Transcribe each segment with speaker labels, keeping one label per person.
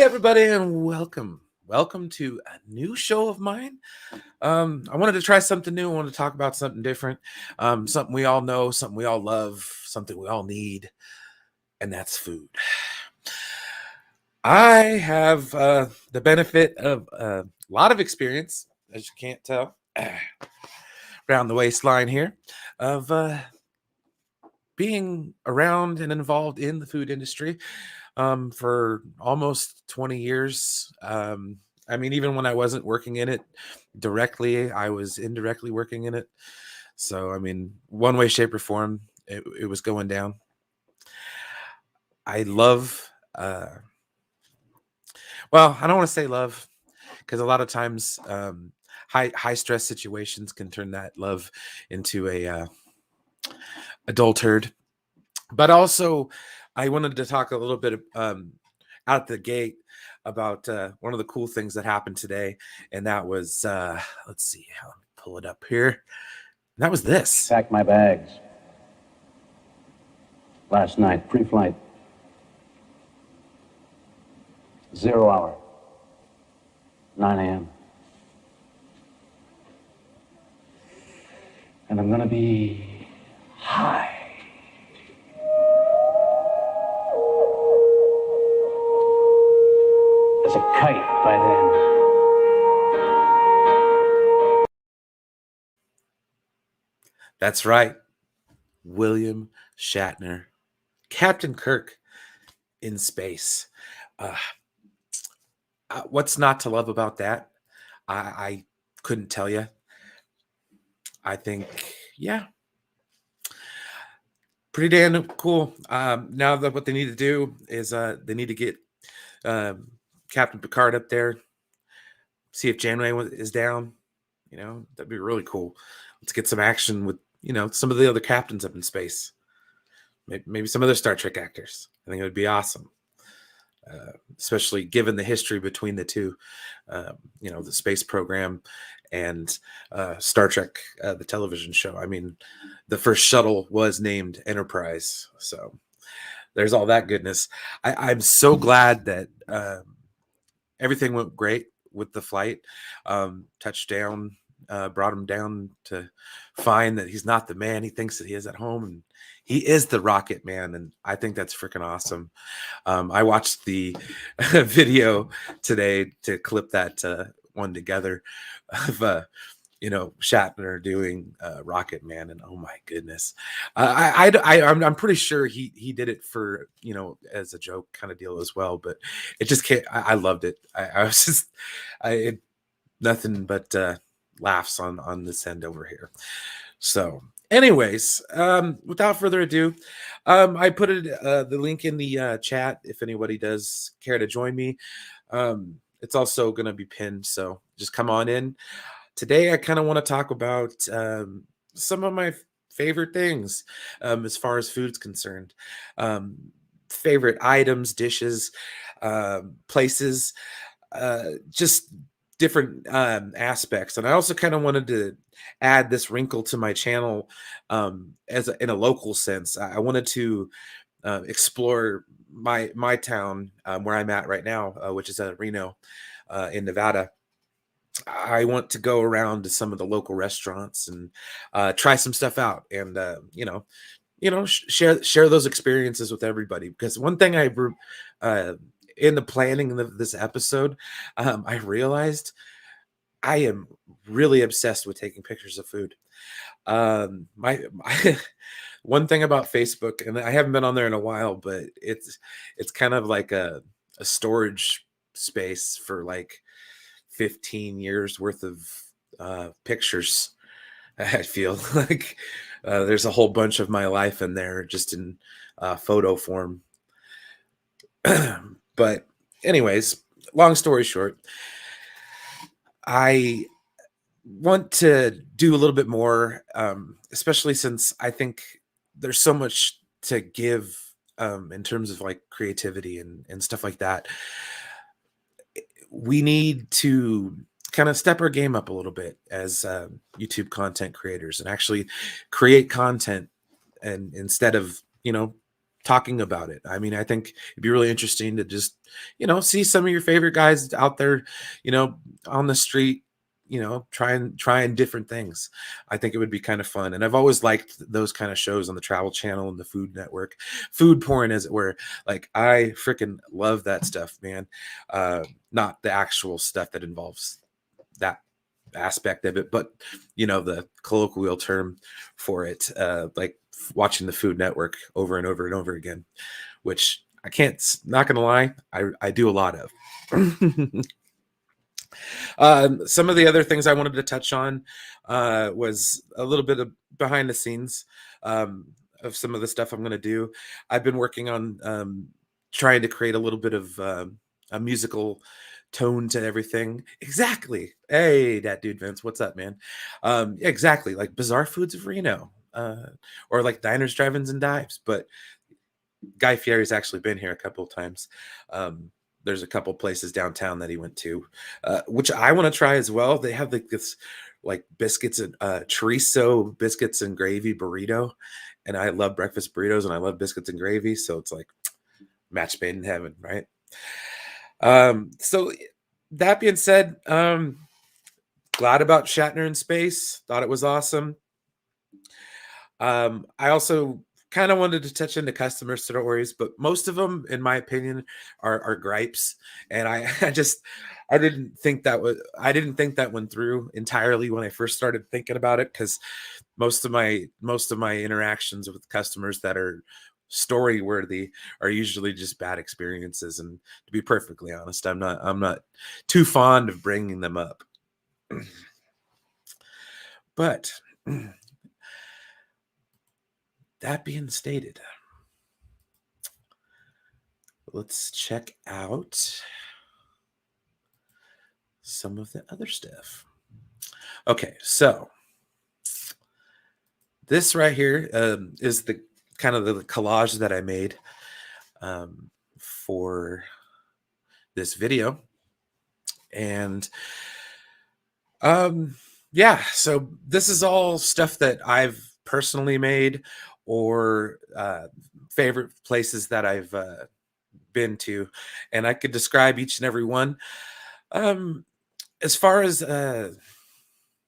Speaker 1: everybody, and welcome to a new show of mine. I wanted to try something new. I wanted to talk about something different, something we all know, something we all love, something we all need, and that's food. I have the benefit of a lot of experience, as you can't tell, around the waistline here, of being around and involved in the food industry for almost 20 years. I mean, even when I wasn't working in it directly, I was indirectly working in it. So, I mean, one way, shape, or form, it was going down. I love, well, I don't want to say love because a lot of times high stress situations can turn that love into a adulthood. But also, I wanted to talk a little bit out the gate about one of the cool things that happened today, and that was let's see, I'll pull it up here. And that was this.
Speaker 2: Packed my bags last night, pre-flight. 0 hour, 9 a.m. And I'm gonna be high. As a kite by then.
Speaker 1: That's right. William Shatner, Captain Kirk in space. What's not to love about that? I couldn't tell you. I think, yeah, pretty damn cool. Now that what they need to do is they need to get Captain Picard up there, see if Janeway is down. You know, that'd be really cool. Let's get some action with, you know, some of the other captains up in space. Maybe some other Star Trek actors. I think it would be awesome. Especially given the history between the two, you know, the space program and Star Trek, the television show. I mean, the first shuttle was named Enterprise. So there's all that goodness. I'm so glad that everything went great with the flight. Touchdown brought him down to find that he's not the man he thinks that he is at home. And he is the Rocket Man, and I think that's freaking awesome. I watched the video today to clip that one together of you know, Shatner doing Rocket Man, and oh my goodness, I'm pretty sure he did it for, you know, as a joke kind of deal as well. But it just can't. I loved it. I was just nothing but laughs on this end over here. So anyways, without further ado, I put the link in the chat if anybody does care to join me. It's also going to be pinned, so just come on in. Today I kind of want to talk about some of my favorite things as far as food's concerned. Favorite items, dishes, places, just different aspects. And I also kind of wanted to add this wrinkle to my channel in a local sense. I wanted to explore my town where I'm at right now, which is Reno in Nevada. I want to go around to some of the local restaurants and try some stuff out, and share those experiences with everybody. Because one thing in the planning of this episode, I realized I am really obsessed with taking pictures of food. My one thing about Facebook, and I haven't been on there in a while, but it's kind of like a storage space for like 15 years worth of pictures. I feel like there's a whole bunch of my life in there just in photo form. But anyways, long story short, I want to do a little bit more, especially since I think there's so much to give in terms of like creativity and stuff like that. We need to kind of step our game up a little bit as YouTube content creators and actually create content, and instead of, you know, talking about it. I mean, I think it'd be really interesting to just, see some of your favorite guys out there, you know, on the street, trying different things. I think it would be kind of fun. And I've always liked those kind of shows on the Travel Channel and the Food Network, food porn, as it were. Like, I freaking love that stuff, man. Not the actual stuff that involves that aspect of it, but the colloquial term for it, like watching the Food Network over and over and over again, which I can't, not gonna lie, I do a lot of. Some of the other things I wanted to touch on was a little bit of behind the scenes, of some of the stuff I'm going to do. I've been working on trying to create a little bit of a musical tone to everything. Exactly. Hey, that dude Vince, what's up, man? Exactly, like Bizarre Foods of Reno, or like Diners, Drive-ins, and Dives. But Guy Fieri's actually been here a couple of times. There's a couple places downtown that he went to, which I want to try as well. They have like this, like, biscuits and chorizo biscuits and gravy burrito, and I love breakfast burritos and I love biscuits and gravy, so it's like match made in heaven, right? So that being said, glad about Shatner in space. Thought it was awesome. I also kind of wanted to touch into customer stories, but most of them, in my opinion, are gripes. And I didn't think that one through entirely when I first started thinking about it, because most of my interactions with customers that are story worthy are usually just bad experiences. And to be perfectly honest, I'm not too fond of bringing them up. But that being stated, let's check out some of the other stuff. Okay, so this right here is the kind of the collage that I made for this video. And yeah, so this is all stuff that I've personally made, or favorite places that I've been to, and I could describe each and every one. As far as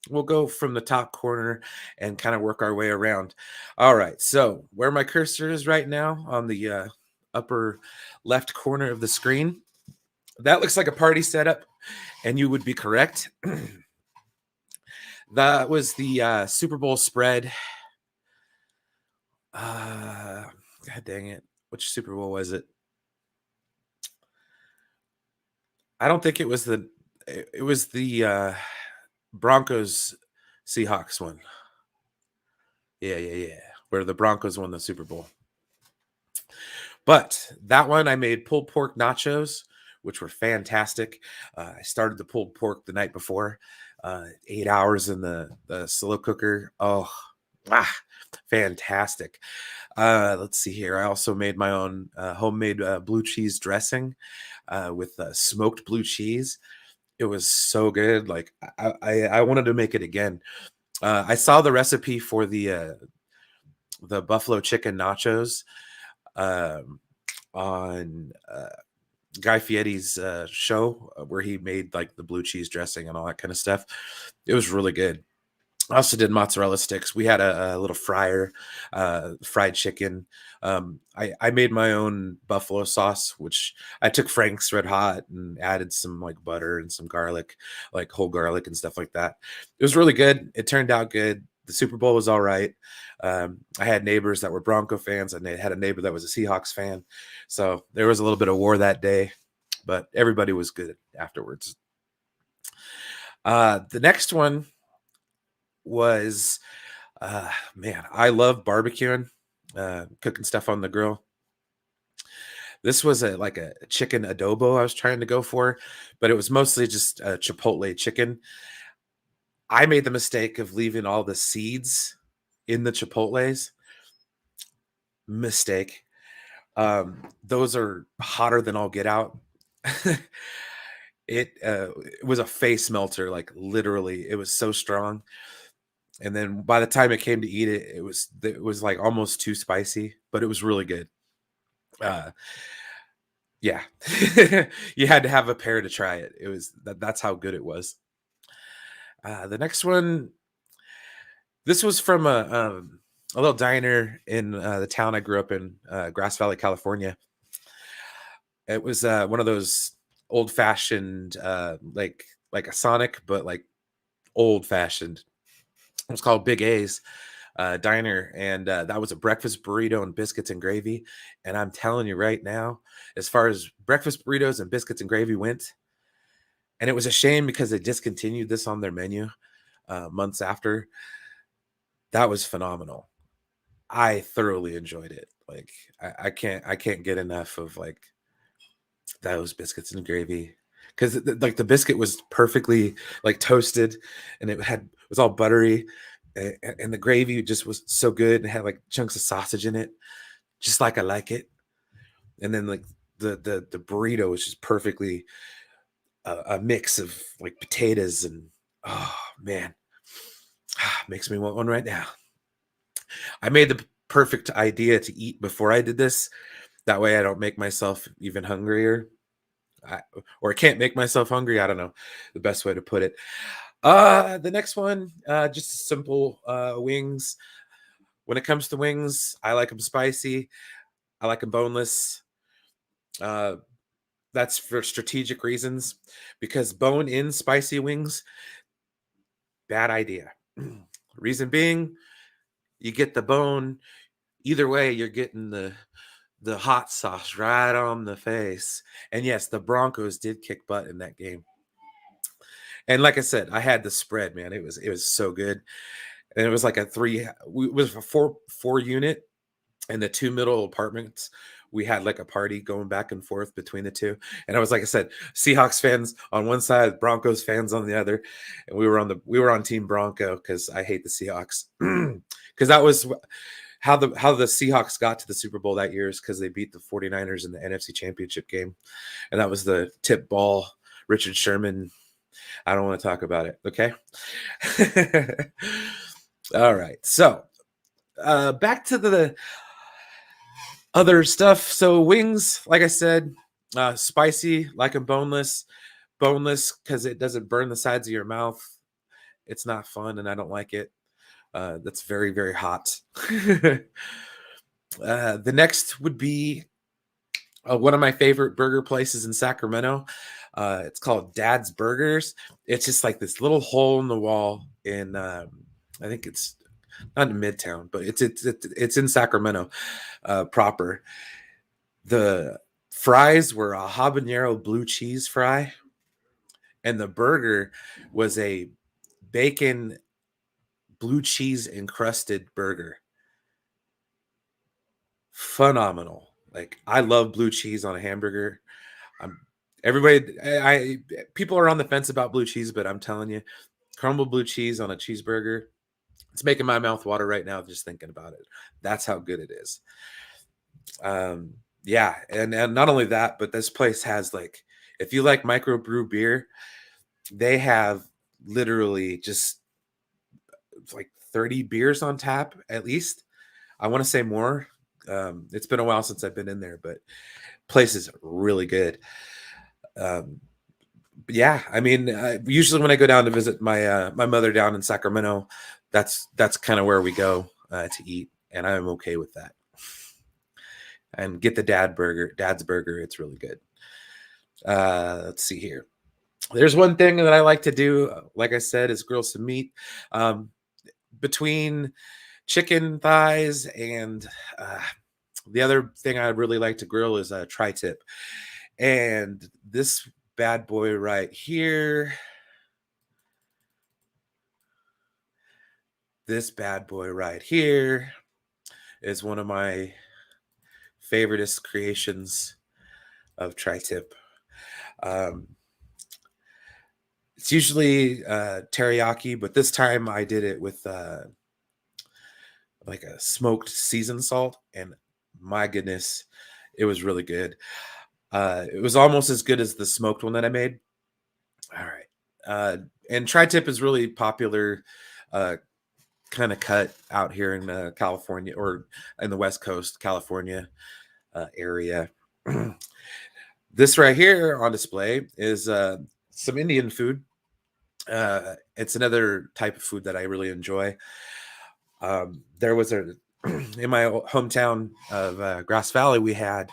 Speaker 1: we'll go from the top corner and kind of work our way around. All right, so where my cursor is right now, on the upper left corner of the screen, that looks like a party setup, and you would be correct. That was the Super Bowl spread. God dang it. Which Super Bowl was it? I don't think it was it was the Broncos Seahawks one. Yeah. Where the Broncos won the Super Bowl. But that one, I made pulled pork nachos, which were fantastic. I started the pulled pork the night before, 8 hours in the slow cooker. Oh, fantastic. Let's see here. I also made my own homemade blue cheese dressing with smoked blue cheese. It was so good. Like, I wanted to make it again. I saw the recipe for the buffalo chicken nachos on Guy Fieri's show, where he made like the blue cheese dressing and all that kind of stuff. It was really good. I also did mozzarella sticks. We had a little fryer, fried chicken. I made my own buffalo sauce, which I took Frank's Red Hot and added some like butter and some garlic, like whole garlic and stuff like that. It was really good. It turned out good. The Super Bowl was all right. I had neighbors that were Bronco fans, and they had a neighbor that was a Seahawks fan. So there was a little bit of war that day, but everybody was good afterwards. The next one was, man, I love barbecuing, cooking stuff on the grill. This was like a chicken adobo I was trying to go for, but it was mostly just a chipotle chicken. I made the mistake of leaving all the seeds in the chipotles. Mistake. Those are hotter than all get out. It was a face melter, like literally. It was so strong. And then by the time it came to eat it, it was like almost too spicy, but it was really good. Uh, yeah, you had to have a pair to try it. It was that's how good it was. The next one, this was from a little diner in the town I grew up in, Grass Valley, California. It was one of those old fashioned, like a Sonic, but like old fashioned. It was called Big A's Diner, and that was a breakfast burrito and biscuits and gravy. And I'm telling you right now, as far as breakfast burritos and biscuits and gravy went, and it was a shame because they discontinued this on their menu months after. That was phenomenal. I thoroughly enjoyed it. Like I can't get enough of like those biscuits and gravy because like the biscuit was perfectly like toasted, and it was all buttery, and the gravy just was so good and had like chunks of sausage in it, just like I like it. And then like the burrito was just perfectly a mix of like potatoes and oh man, makes me want one right now. I made the perfect idea to eat before I did this. That way I don't make myself even hungrier. I, or I can't make myself hungry. I don't know the best way to put it. The next one, just simple wings. When it comes to wings, I like them spicy. I like them boneless. Uh, that's for strategic reasons because bone in spicy wings, bad idea. Reason being, you get the bone. Either way, you're getting the hot sauce right on the face. And yes, the Broncos did kick butt in that game. And like I said, I had the spread, man. It was so good. And it was like it was a four unit, and the two middle apartments. We had like a party going back and forth between the two. And I was like I said, Seahawks fans on one side, Broncos fans on the other. And we were on team Bronco because I hate the Seahawks. Because that was how the Seahawks got to the Super Bowl that year is because they beat the 49ers in the NFC Championship game. And that was the tip ball, Richard Sherman. I don't want to talk about it. Okay. All right. So back to the other stuff. So wings, like I said, spicy, like them boneless. Boneless because it doesn't burn the sides of your mouth. It's not fun, and I don't like it. That's very, very hot. The next would be one of my favorite burger places in Sacramento. It's called Dad's Burgers. It's just like this little hole in the wall in, I think it's not in Midtown, but it's in Sacramento proper. The fries were a habanero blue cheese fry, and the burger was a bacon blue cheese encrusted burger. Phenomenal. Like I love blue cheese on a hamburger. I'm everybody I people are on the fence about blue cheese, but I'm telling you, crumbled blue cheese on a cheeseburger, it's making my mouth water right now just thinking about it. That's how good it is. Yeah, and not only that, but this place has like if you like microbrew beer, they have literally just like 30 beers on tap at least. I want to say more. It's been a while since I've been in there, but place is really good. Um, but yeah, I mean, usually when I go down to visit my mother down in Sacramento, that's kind of where we go to eat, and I'm okay with that. And get the Dad's Burger. It's really good. Let's see here. There's one thing that I like to do, like I said, is grill some meat. Um, between chicken thighs and the other thing I really like to grill is a tri-tip. And this bad boy right here, this bad boy right here is one of my favoriteest creations of tri-tip. Um, it's usually teriyaki, but this time I did it with like a smoked seasoned salt, and my goodness, it was really good. It was almost as good as the smoked one that I made. All right. And tri-tip is really popular uh, kind of cut out here in California or in the West Coast, California. area. This right here on display is some Indian food. It's another type of food that I really enjoy. There was a in my hometown of Grass Valley, we had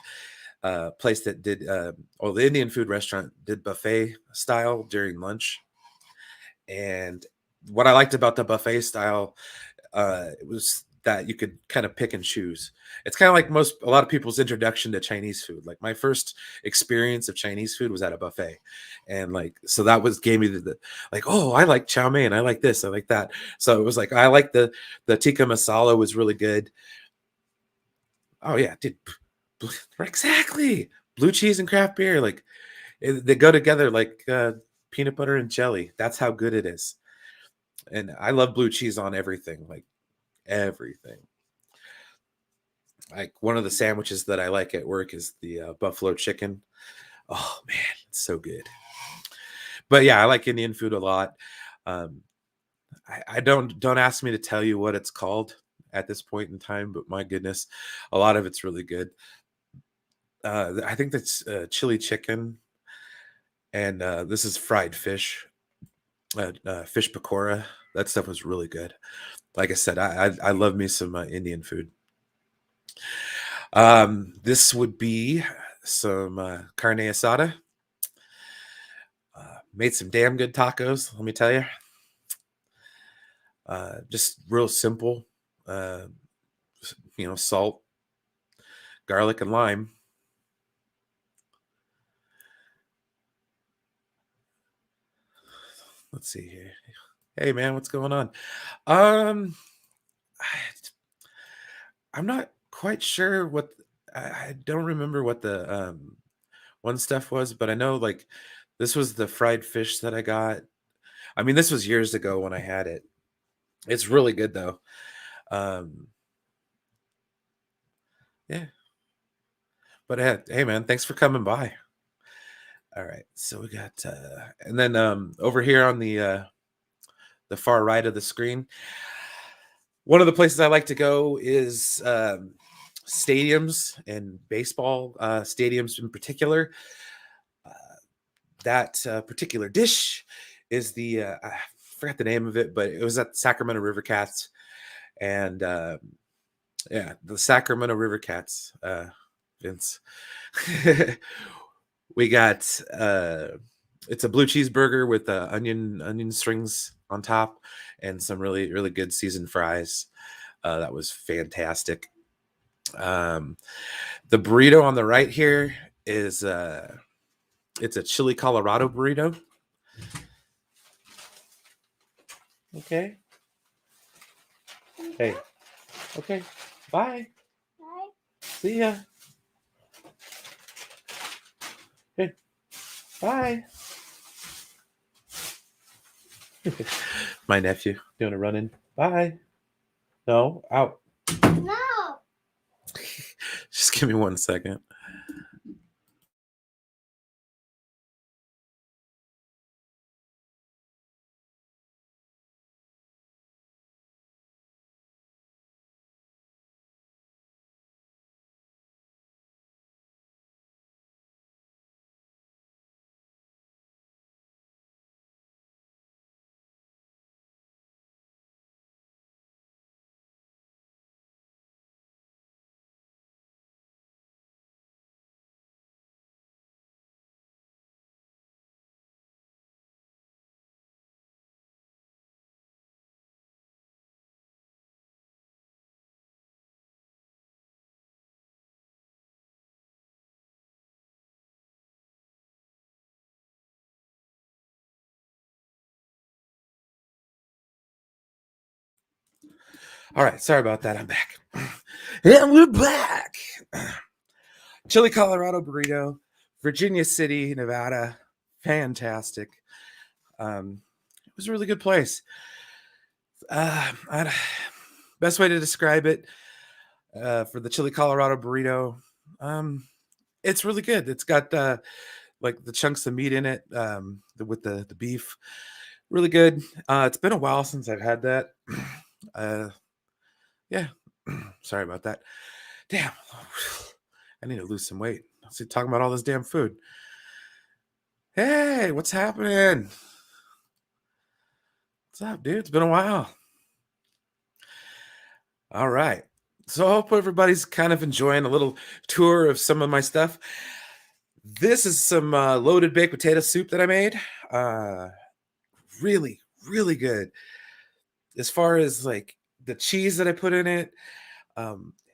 Speaker 1: a place that did, well, the Indian food restaurant did buffet style during lunch. And what I liked about the buffet style, it was that you could kind of pick and choose. It's kind of like a lot of people's introduction to Chinese food. Like my first experience of Chinese food was at a buffet, and like so that was gave me the like, oh, I like chow mein, I like this, I like that. So it was like I like the tikka masala was really good. Oh yeah, dude, exactly. Blue cheese and craft beer, like they go together like peanut butter and jelly. That's how good it is. And I love blue cheese on everything, like everything. Like one of the sandwiches that I like at work is the buffalo chicken. Oh man, it's so good. But yeah, I like Indian food a lot. Um, I don't ask me to tell you what it's called at this point in time, but my goodness, a lot of it's really good. I think that's chili chicken, and this is fried fish, fish pakora. That stuff was really good. Like I said, I love me some Indian food. This would be some carne asada. Made some damn good tacos, let me tell you. Just real simple. Uh, salt, garlic, and lime. Let's see here. Hey man, what's going on? Um, I'm not quite sure what I don't remember what the one stuff was, but I know like this was the fried fish that I got. I mean, this was years ago when I had it. It's really good though. Um, yeah, but hey man, thanks for coming by. All right, so we got and then over here on the far right of the screen, one of the places I like to go is stadiums and baseball stadiums in particular. Uh, that particular dish is the I forgot the name of it, but it was at Sacramento River Cats, and yeah, the Sacramento River Cats. Vince, we got it's a blue cheeseburger with onion strings on top and some really good seasoned fries. That was fantastic. Um, the burrito on the right here is it's a chili Colorado burrito. Okay. Hey. Okay. Bye. See ya. Hey. Bye. My nephew. You want to run in? Bye. No. Out.
Speaker 3: No.
Speaker 1: Just give me 1 second. All right. Sorry about that. I'm back. And we're back. Chili Colorado burrito, Virginia City, Nevada. Fantastic. It was a really good place. Best way to describe it for the chili Colorado burrito. Um, it's really good. It's got like the chunks of meat in it with the beef. Really good. It's been a while since I've had that. Uh, yeah. Sorry about that. Damn. I need to lose some weight. See, talking about all this damn food. Hey, what's happening? What's up, dude? It's been a while. All right. So I hope everybody's kind of enjoying a little tour of some of my stuff. This is some loaded baked potato soup that I made. Really, really good. As far as like the cheese that I put in it,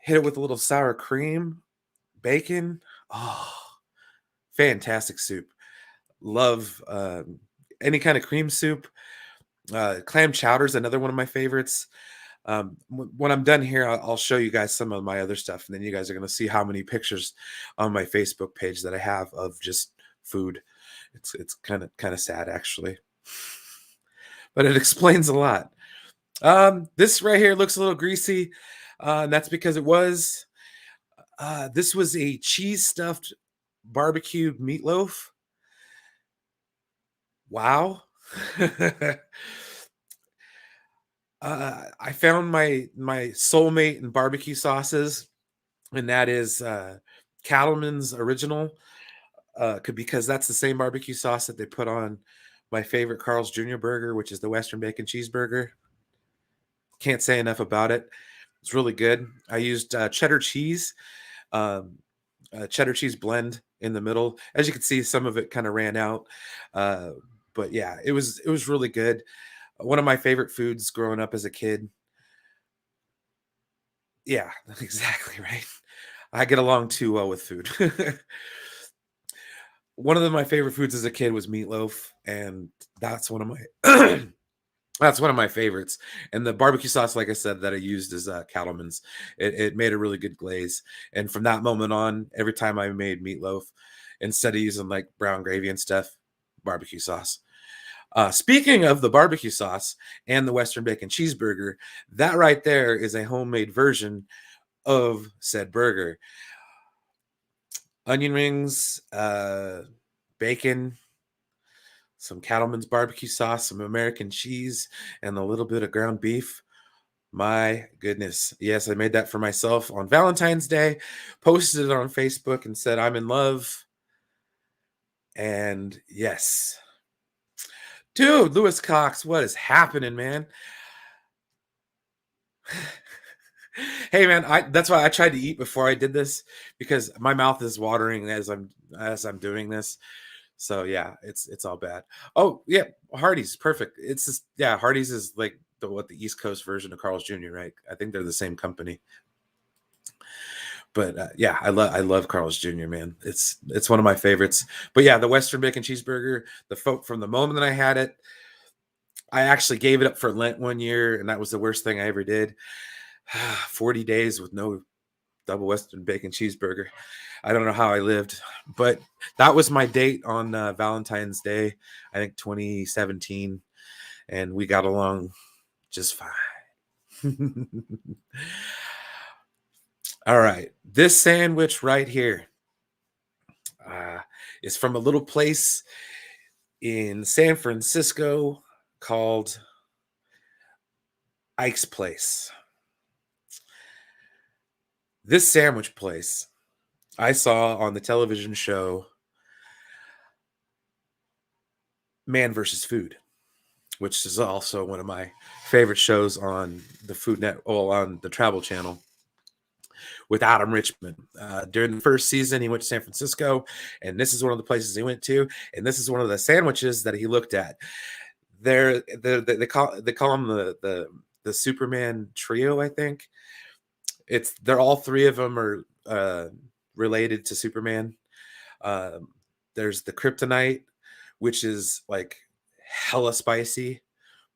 Speaker 1: hit it with a little sour cream, bacon. Oh, fantastic soup. Love any kind of cream soup. Clam chowder is another one of my favorites. When I'm done here, I'll show you guys some of my other stuff, and then you guys are going to see how many pictures on my Facebook page that I have of just food. It's kind of sad actually, but it explains a lot. This right here looks a little greasy, and that's because it was. This was a cheese stuffed barbecue meatloaf. Wow. I found my soulmate in barbecue sauces, and that is Cattleman's Original, because that's the same barbecue sauce that they put on my favorite Carl's Jr. burger, which is the Western Bacon Cheeseburger. Can't say enough about it. It's really good. I used cheddar cheese, um, cheddar cheese blend in the middle. As you can see, some of it kind of ran out, uh, but yeah, it was really good. One of my favorite foods growing up as a kid. Yeah, exactly right. I get along too well with food. One of my favorite foods as a kid was meatloaf, and that's one of my that's one of my favorites. And the barbecue sauce, like I said, that I used is Cattleman's. It made a really good glaze, and from that moment on, every time I made meatloaf, instead of using like brown gravy and stuff, barbecue sauce. Speaking of the barbecue sauce and the Western Bacon Cheeseburger, that right there is a homemade version of said burger. Onion rings, bacon, some Cattleman's barbecue sauce, some American cheese, and a little bit of ground beef. My goodness. Yes, I made that for myself on Valentine's Day, posted it on Facebook and said, I'm in love. And yes. Dude, Lewis Cox, what is happening, man? Hey man, that's why I tried to eat before I did this because my mouth is watering as I'm doing this. So yeah, it's all bad. Oh yeah, Hardee's perfect. It's just yeah, Hardee's is like the East Coast version of Carl's Jr. Right? I think they're the same company. But yeah, I love Carl's Jr. Man, it's one of my favorites. But yeah, the Western Bacon Cheeseburger, from the moment that I had it, I actually gave it up for Lent one year, and that was the worst thing I ever did. 40 days with no double Western Bacon Cheeseburger. I don't know how I lived, but that was my date on Valentine's Day, I think 2017, and we got along just fine. All right, this sandwich right here uh, is from a little place in San Francisco called Ike's Place. This sandwich place I saw on the television show Man versus Food, which is also one of my favorite shows on the Food Net, on the Travel Channel, with Adam Richman. During the first season, he went to San Francisco, and this is one of the places he went to, and this is one of the sandwiches that he looked at. They call them the Superman trio, I think. They're all three of them are related to Superman. There's the Kryptonite, which is like hella spicy,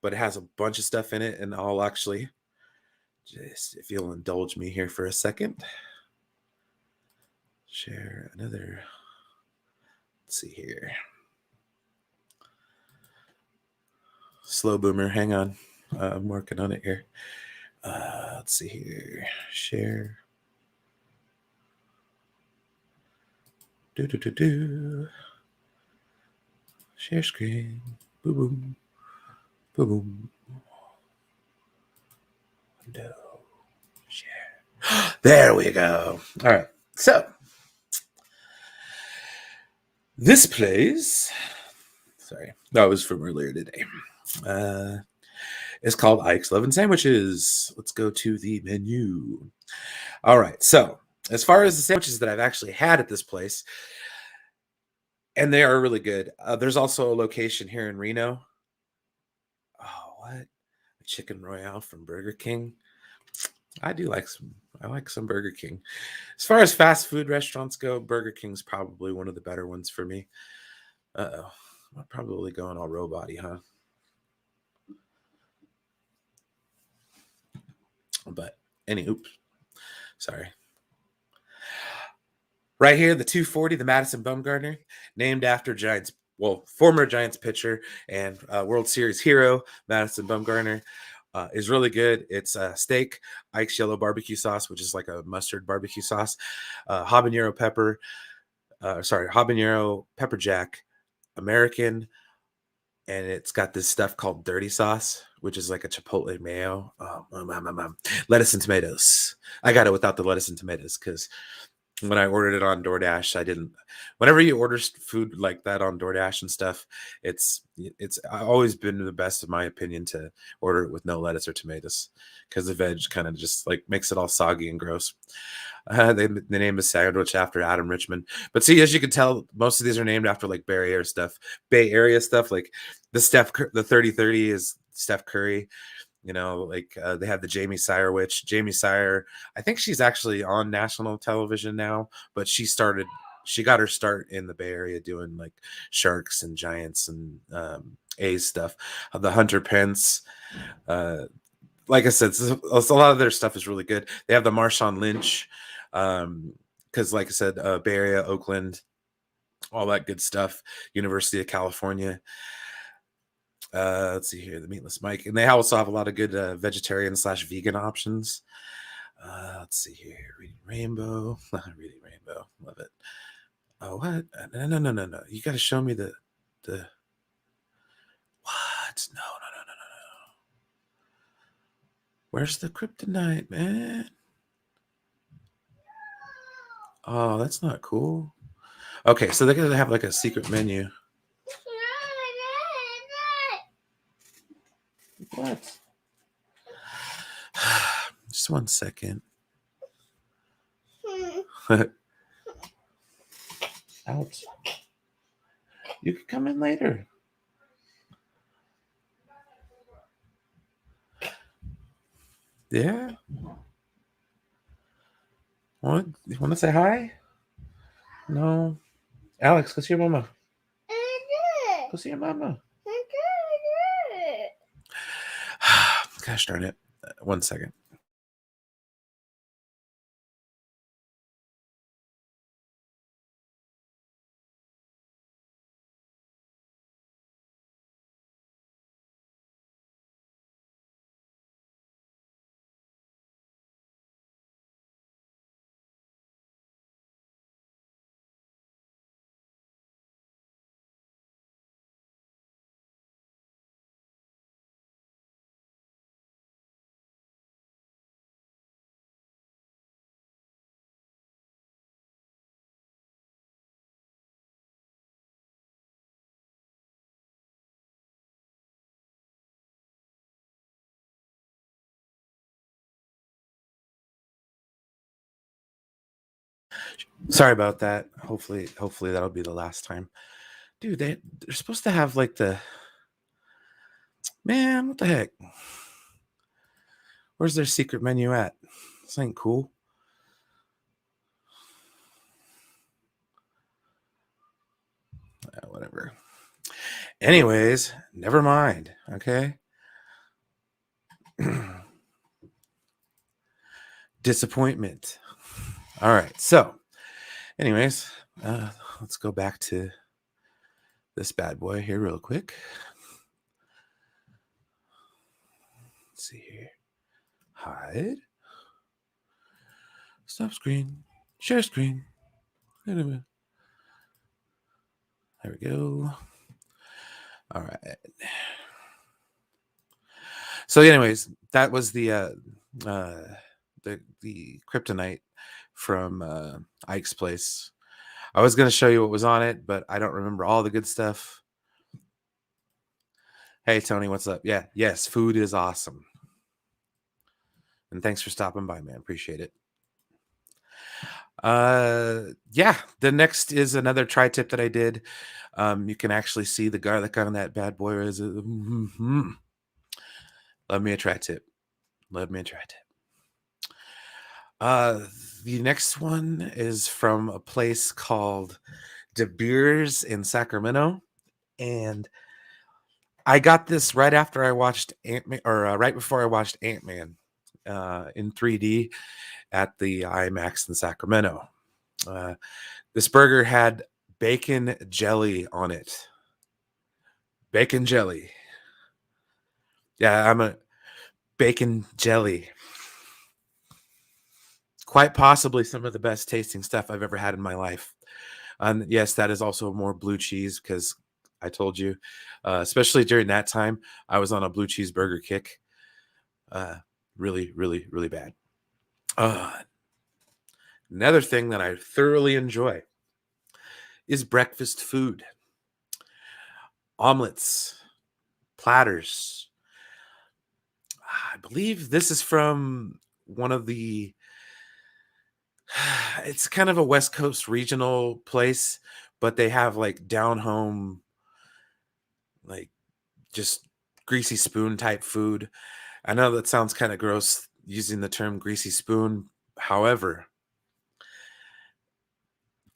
Speaker 1: but it has a bunch of stuff in it, and I'll actually just, if you'll indulge me here for a second, share another. Let's see here. Slow boomer, hang on. I'm working on it here. Let's see here. Share. Do. Share screen. Boom, boom. Boom, boom. Window. Share. There we go. All right. So This place, sorry, that was from earlier today. It's called Ike's Love and Sandwiches. Let's go to the menu. All right, so as far as the sandwiches that I've actually had at this place, and they are really good. There's also a location here in Reno. Oh, what? Chicken Royale from Burger King. I do like some. I like some Burger King. As far as fast food restaurants go, Burger King's probably one of the better ones for me. Uh-oh. I'm probably going all robot-y, huh? But oops. Sorry. Right here, the 240, the Madison Bumgarner, named after Giants, well, former Giants pitcher and World Series hero, Madison Bumgarner. Is really good. It's steak, Ike's yellow barbecue sauce, which is like a mustard barbecue sauce, habanero pepper, habanero pepper jack, American, and it's got this stuff called dirty sauce, which is like a chipotle mayo. Lettuce and tomatoes. I got it without the lettuce and tomatoes because when I ordered it on DoorDash, I didn't. Whenever you order food like that on DoorDash and stuff, it's always been the best, in my opinion, to order it with no lettuce or tomatoes because the veg kind of just like makes it all soggy and gross. The name is sandwich after Adam Richman, but see, as you can tell, most of these are named after like Bay Area stuff. Like the 3030 is Steph Curry. They have the Jamie Sire witch. Jamie Sire, I think she's actually on national television now, but she got her start in the Bay Area doing like Sharks and Giants and A's stuff. The Hunter Pence, like I said, a lot of their stuff is really good. They have the Marshawn Lynch, because like I said, Bay Area, Oakland, all that good stuff. University of California. Let's see here, the Meatless Mike, and they also have a lot of good vegetarian/vegan options. Let's see here, Reading Rainbow, Reading Rainbow, love it. Oh, what? No! You got to show me the what? No. Where's the kryptonite, man? Oh, that's not cool. Okay, so they're gonna have like a secret menu. What? Just 1 second. Ouch. You can come in later. Yeah. You want to say hi? No. Alex, go see your mama. Go see your mama. Gosh darn it. 1 second. Sorry about that. Hopefully that'll be the last time. Dude, they're supposed to have like the man, what the heck? Where's their secret menu at? This ain't cool. Whatever. Anyways, never mind. Okay. Disappointment. All right. So, anyways, let's go back to this bad boy here real quick. Let's see here. Hide. Stop screen. Share screen. There we go. All right. So, anyways, that was the kryptonite from Ike's place. I was gonna show you what was on it, but I don't remember all the good stuff. Hey Tony, what's up? Yeah, yes, food is awesome. And thanks for stopping by, man. Appreciate it. Yeah, the next is another tri-tip that I did. You can actually see the garlic on that bad boy. Is it? Love me a tri-tip. Love me a tri-tip. Uh, the next one is from a place called De Beers in Sacramento, and I got this right after I watched Ant-Man, or right before I watched Ant-Man in 3D at the IMAX in Sacramento. Uh, this burger had bacon jelly on it. Bacon jelly. Yeah, I'm a bacon jelly. Quite possibly some of the best tasting stuff I've ever had in my life. And yes, that is also more blue cheese because I told you, especially during that time, I was on a blue cheeseburger kick. Really, really, really bad. Uh, Another thing that I thoroughly enjoy is breakfast food, omelets, platters. I believe this is from one of the, it's kind of a West Coast regional place, but they have like down home, like just greasy spoon type food. I know that sounds kind of gross using the term greasy spoon. However,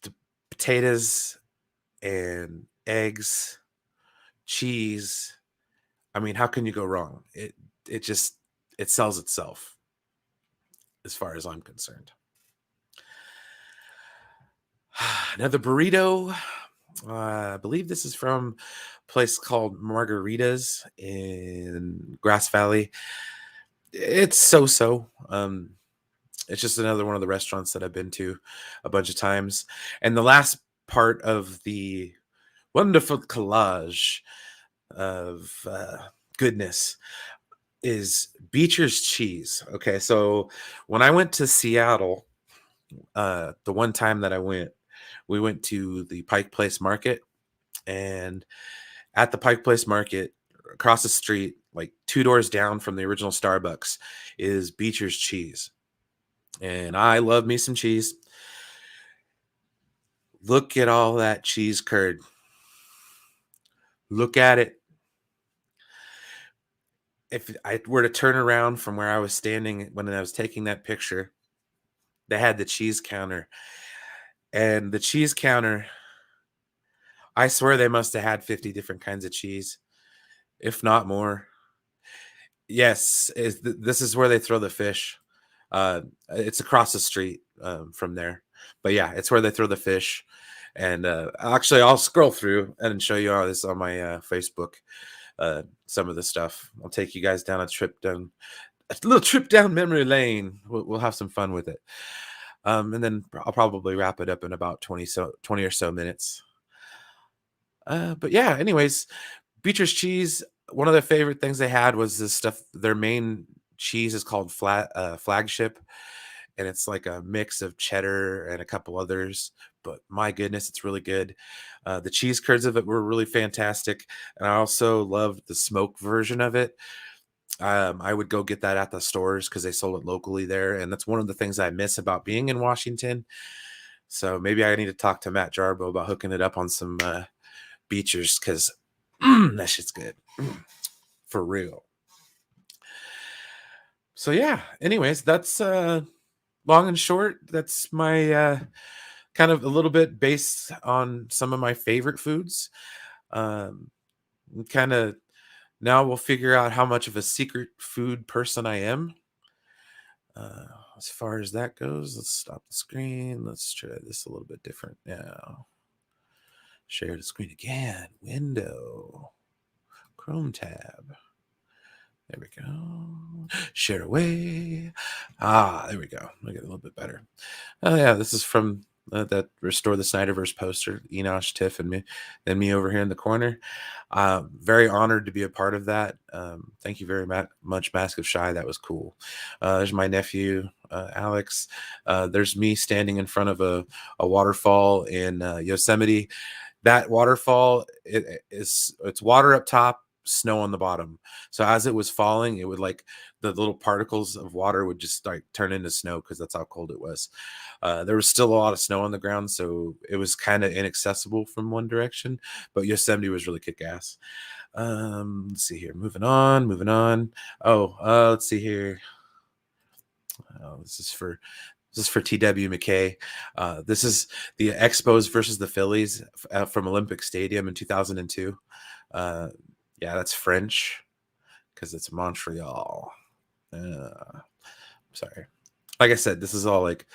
Speaker 1: the potatoes and eggs, cheese, I mean, how can you go wrong? It just it sells itself as far as I'm concerned. Another burrito. I believe this is from a place called Margaritas in Grass Valley. It's so-so. It's just another one of the restaurants that I've been to a bunch of times. And the last part of the wonderful collage of goodness is Beecher's cheese. Okay, so when I went to Seattle, the one time that I went, we went to the Pike Place Market, and at the Pike Place Market, across the street, like two doors down from the original Starbucks, is Beecher's cheese. And I love me some cheese. Look at all that cheese curd. Look at it. If I were to turn around from where I was standing when I was taking that picture, they had the cheese counter. And the cheese counter, I swear they must have had 50 different kinds of cheese, if not more. Yes, this is where they throw the fish. It's across the street from there. But yeah, it's where they throw the fish. And actually, I'll scroll through and show you all this on my Facebook. Some of the stuff. I'll take you guys down a little trip down memory lane. We'll have some fun with it. And then I'll probably wrap it up in about 20 or so minutes. But yeah, anyways, Beecher's cheese. One of the favorite things they had was this stuff. Their main cheese is called Flagship, and it's like a mix of cheddar and a couple others. But my goodness, it's really good. The cheese curds of it were really fantastic, and I also loved the smoked version of it. I would go get that at the stores because they sold it locally there, and that's one of the things I miss about being in Washington. So maybe I need to talk to Matt Jarbo about hooking it up on some Beechers because that shit's good. For real. So yeah, anyways, that's long and short. That's my kind of a little bit based on some of my favorite foods. Um kind of now we'll figure out how much of a secret food person I am. As far as that goes, let's stop the screen. Let's try this a little bit different now. Share the screen again. Window. Chrome tab. There we go. Share away. Ah, there we go. Make it a little bit better. Oh yeah, this is from that Restore the Snyderverse poster, Enosh, Tiff, and me over here in the corner. Very honored to be a part of that. Thank you very much, Mask of Shy. That was cool. There's my nephew, Alex. There's me standing in front of a waterfall in Yosemite. That waterfall, it's water up top, snow on the bottom. So as it was falling, it would like the little particles of water would just like turn into snow because that's how cold it was. There was still a lot of snow on the ground, so it was kind of inaccessible from one direction. But Yosemite was really kick ass. Let's see here. Moving on, moving on. Oh, let's see here. Oh, this is for TW McKay. This is the Expos versus the Phillies from Olympic Stadium in 2002. Yeah, that's French because it's Montreal. Sorry. Like I said, this is all like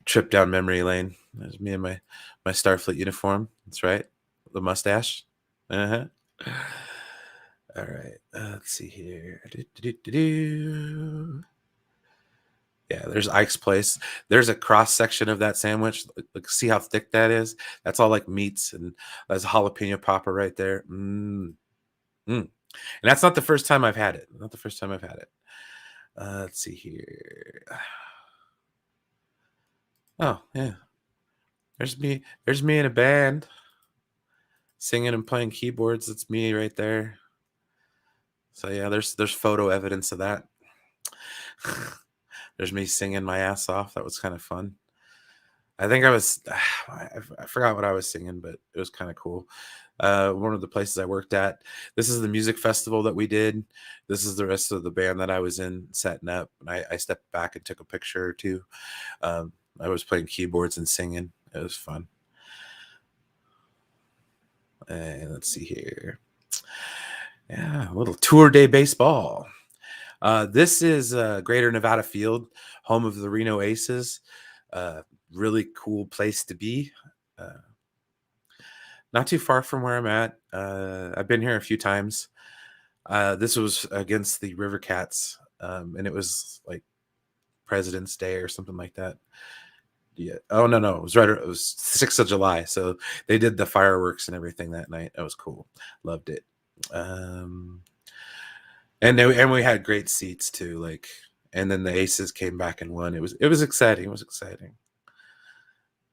Speaker 1: trip down memory lane. There's me in my Starfleet uniform. That's right, the mustache. Uh huh. All right. Let's see here. Yeah, there's Ike's place. There's a cross section of that sandwich. Like, see how thick that is? That's all like meats, and there's a jalapeno popper right there. And that's not the first time I've had it. Not the first time I've had it. Let's see here. Oh yeah, there's me. There's me in a band, singing and playing keyboards. It's me right there. So yeah, there's photo evidence of that. There's me singing my ass off. That was kind of fun. I think I forgot what I was singing, but it was kind of cool. One of the places I worked at. This is the music festival that we did. This is the rest of the band that I was in setting up. And I stepped back and took a picture or two. I was playing keyboards and singing. It was fun. And let's see here. Yeah, a little tour day baseball. This is Greater Nevada Field, home of the Reno Aces. Really cool place to be. Not too far from where I'm at. I've been here a few times. This was against the River Cats, and it was like President's Day or something like that. Yeah. Oh no, it was right. It was 6th of July, so they did the fireworks and everything that night. That was cool. Loved it. And we had great seats too. Like, and then the Aces came back and won. It was exciting. It was exciting.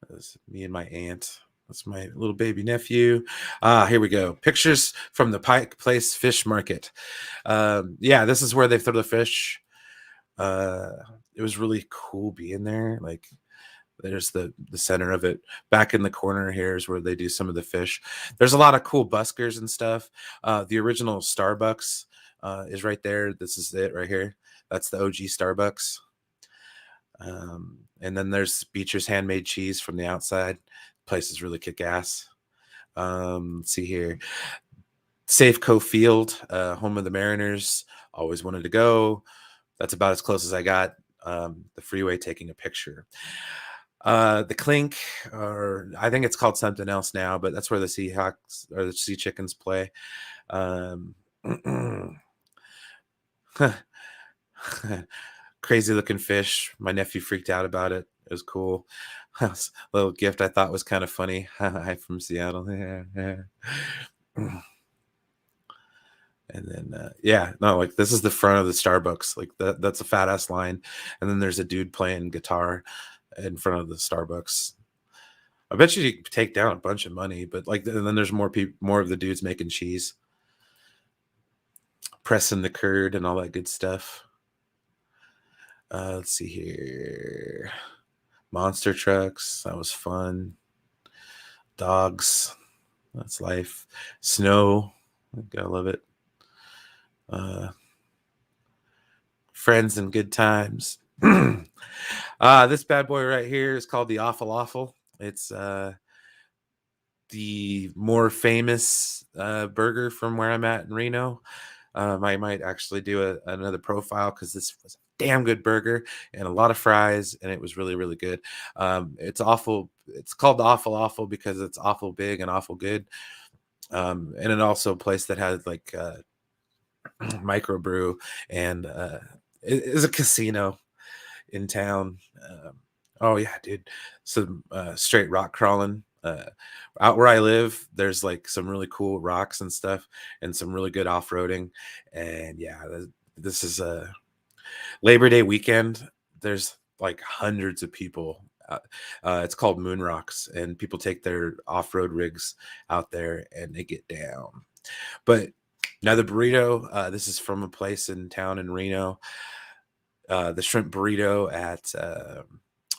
Speaker 1: It was me and my aunt. That's my little baby nephew. Here we go. Pictures from the Pike Place Fish Market. Yeah, this is where they throw the fish. It was really cool being there. Like, there's the center of it. Back in the corner here is where they do some of the fish. There's a lot of cool buskers and stuff. The original Starbucks is right there. This is it right here. That's the OG Starbucks. And then there's Beecher's Handmade Cheese from the outside. Place is really kick ass. Let's see here. Safeco Field, home of the Mariners. Always wanted to go. That's about as close as I got. The freeway taking a picture. The Clink, or I think it's called something else now, but that's where the Seahawks or the Sea Chickens play. Crazy looking fish. My nephew freaked out about it. It was cool. A little gift I thought was kind of funny. Hi from Seattle. And then yeah, no, like this is the front of the Starbucks. Like that's a fat ass line. And then there's a dude playing guitar in front of the Starbucks. I bet you could take down a bunch of money, but like, and then there's more of the dudes making cheese, pressing the curd and all that good stuff. Let's see here. Monster trucks. That was fun. Dogs. That's life. Snow. Gotta love it. Friends and good times. This bad boy right here is called the Awful Awful. It's the more famous burger from where I'm at in Reno. I might actually do another profile because this was a damn good burger and a lot of fries, and it was really, really good. It's awful. It's called the Awful Awful because it's awful big and awful good. And it also a place that has like microbrew and it is a casino in town. Oh yeah, dude. Some straight rock crawling. Out where I live, there's like some really cool rocks and stuff, and some really good off roading. And yeah, this is a Labor Day weekend. There's like hundreds of people. It's called Moon Rocks, and people take their off road rigs out there and they get down. But now the burrito. This is from a place in town in Reno. The shrimp burrito at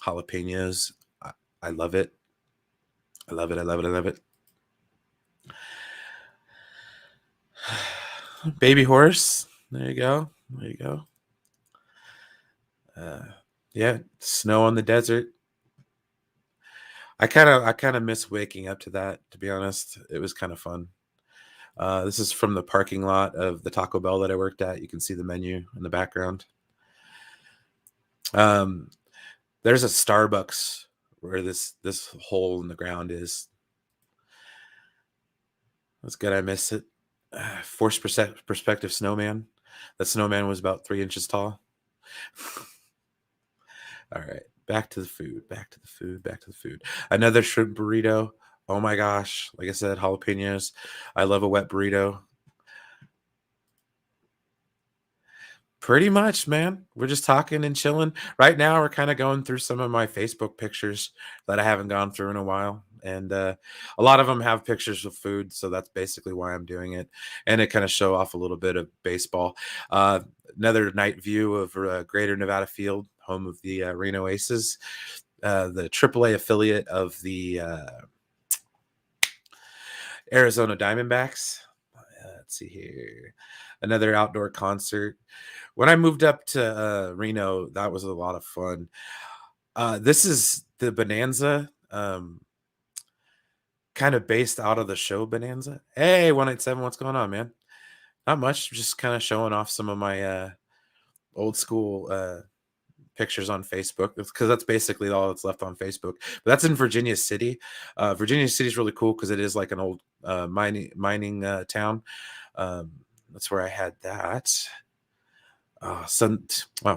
Speaker 1: jalapenos. I, I love it. I love it. I love it. I love it. Baby horse. There you go. There you go. Uh, yeah, snow on the desert. I kind of miss waking up to that. To be honest, it was kind of fun. This is from the parking lot of the Taco Bell that I worked at. You can see the menu in the background. Um, there's a Starbucks where this hole in the ground is. That's good. I missed it. Forced perspective snowman. That snowman was about 3 inches tall. All right, back to the food. Back to the food. Back to the food. Another shrimp burrito. Oh my gosh! Like I said, jalapenos. I love a wet burrito. Pretty much, man. We're just talking and chilling. Right now, we're kind of going through some of my Facebook pictures that I haven't gone through in a while. And a lot of them have pictures of food. So that's basically why I'm doing it. And it kind of show off a little bit of baseball. Uh, Another night view of Greater Nevada Field, home of the Reno Aces, the AAA affiliate of the Arizona Diamondbacks. Let's see here. Another outdoor concert. When I moved up to Reno, that was a lot of fun. This is the Bonanza, kind of based out of the show Bonanza. Hey, 187, what's going on, man? Not much, just kind of showing off some of my old school pictures on Facebook because that's basically all that's left on Facebook. But that's in Virginia City. Virginia City is really cool because it is like an old mining town. That's where I had that. Oh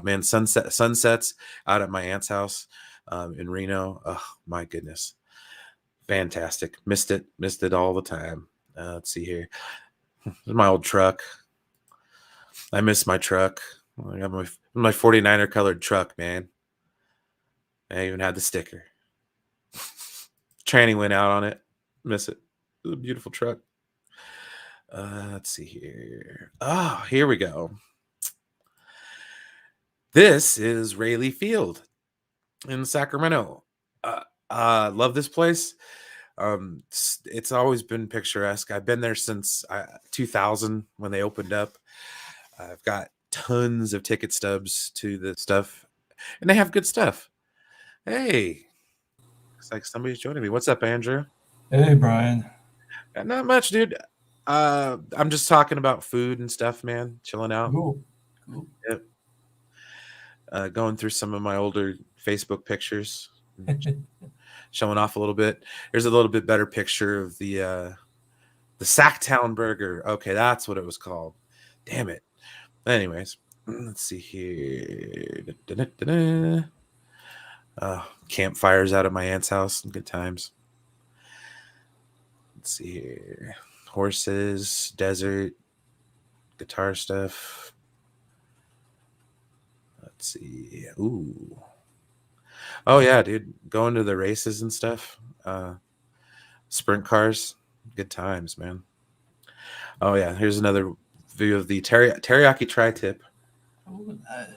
Speaker 1: man, sunsets out at my aunt's house in Reno. Oh my goodness, fantastic. Missed it all the time. Let's see here. This is my old truck. I miss my truck. I got my 49er colored truck, man. I even had the sticker. Tranny went out on it. Miss it. It was a beautiful truck. Let's see here. Oh, here we go. This is Rayleigh Field in Sacramento. Love this place. It's always been picturesque. I've been there since 2000 when they opened up. I've got tons of ticket stubs to the stuff, and they have good stuff. Hey, looks like somebody's joining me. What's up, Andrew?
Speaker 3: Hey, Brian.
Speaker 1: Not much, dude. I'm just talking about food and stuff, man. Chilling out.
Speaker 3: Cool. Cool.
Speaker 1: Yep. Going through some of my older Facebook pictures, showing off a little bit. Here's a little bit better picture of the Sacktown Burger. Okay, that's what it was called. Damn it. Anyways, let's see here. Da-da-da-da. Campfires out at my aunt's house. Good times. Let's see here. Horses, desert, guitar stuff. Let's see. Ooh. Oh yeah, dude. Going to the races and stuff. Sprint cars. Good times, man. Oh yeah. Here's another view of the teriyaki tri-tip.
Speaker 3: Oh, nice.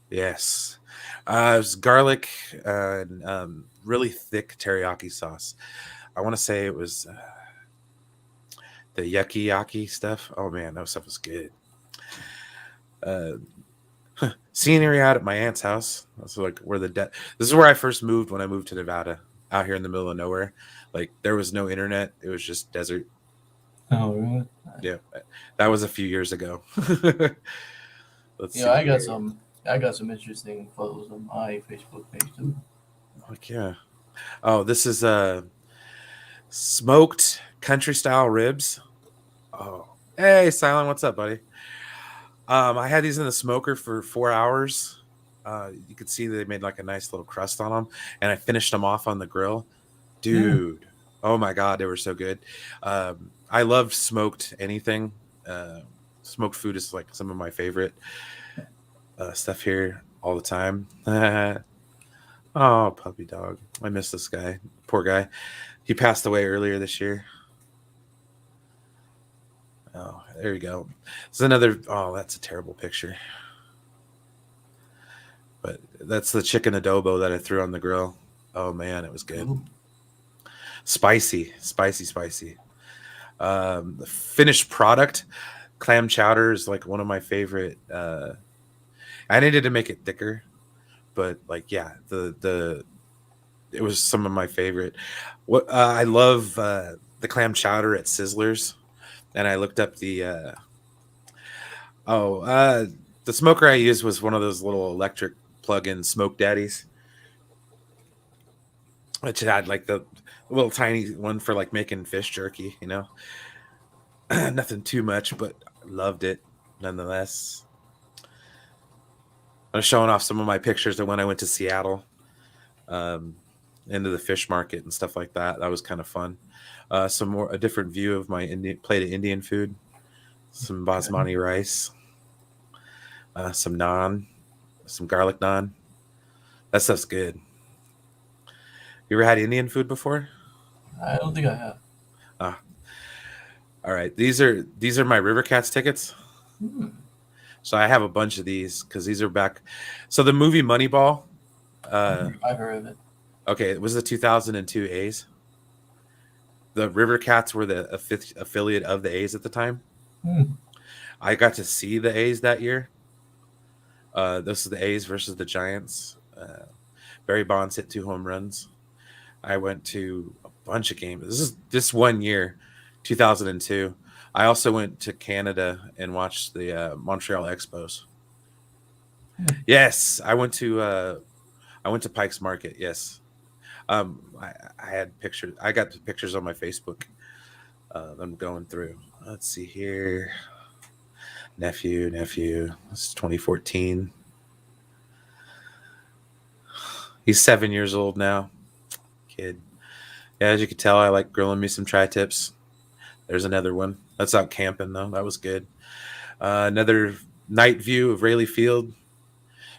Speaker 1: Yes. It was garlic and really thick teriyaki sauce. I want to say it was the yucky stuff. Oh man, that stuff was good. Scenery out at my aunt's house. That's like where this is where I first moved when I moved to Nevada, out here in the middle of nowhere. Like there was no internet; it was just desert.
Speaker 3: Oh, really?
Speaker 1: Yeah, that was a few years ago. Let's see.
Speaker 3: I got some. I got some interesting photos on my Facebook page too.
Speaker 1: Like yeah. Oh, this is smoked country style ribs. Oh, hey, Silent, what's up, buddy? I had these in the smoker for 4 hours. You could see they made like a nice little crust on them, and I finished them off on the grill.
Speaker 3: Mm.
Speaker 1: Dude, oh my god, they were so good. I love smoked anything. Uh, Smoked food is like some of my favorite stuff here all the time. Oh, puppy dog, I miss this guy. Poor guy. He passed away earlier this year. Oh, there you go. It's another. Oh, that's a terrible picture. But that's the chicken adobo that I threw on the grill. Oh man, it was good.
Speaker 3: Ooh.
Speaker 1: Spicy, spicy, spicy. The finished product, clam chowder is like one of my favorite. I needed to make it thicker, but like yeah, the it was some of my favorite. What I love the clam chowder at Sizzlers, and I looked up oh the smoker I used was one of those little electric plug-in smoke daddies, which had like the little tiny one for like making fish jerky. Nothing too much, but loved it nonetheless. I was showing off some of my pictures of when I went to Seattle, um, into the fish market and stuff like that. That was kind of fun. A different view of my plate of Indian food, some
Speaker 3: Okay.
Speaker 1: basmati rice, some naan, some garlic naan. That stuff's good. You ever had Indian food before?
Speaker 3: I don't think I have.
Speaker 1: Ah, all right. These are my River Cats tickets.
Speaker 3: Hmm.
Speaker 1: So I have a bunch of these because these are back. So the movie Moneyball.
Speaker 3: I've heard of it.
Speaker 1: Okay, it was the 2002 A's. The River Cats were the affiliate of the A's at the time.
Speaker 3: Hmm.
Speaker 1: I got to see the A's that year. This is the A's versus the Giants. Barry Bonds hit 2 home runs. I went to a bunch of games. This is this one year, 2002. I also went to Canada and watched the Montreal Expos. Yes, I went to Pike's Market. Yes, I had pictures. I got the pictures on my Facebook. I'm going through. Let's see here. Nephew. It's 2014. He's 7 years old now. Kid. Yeah, as you can tell, I like grilling me some tri tips. There's another one. That's out camping though. That was good. Another night view of Rayleigh Field.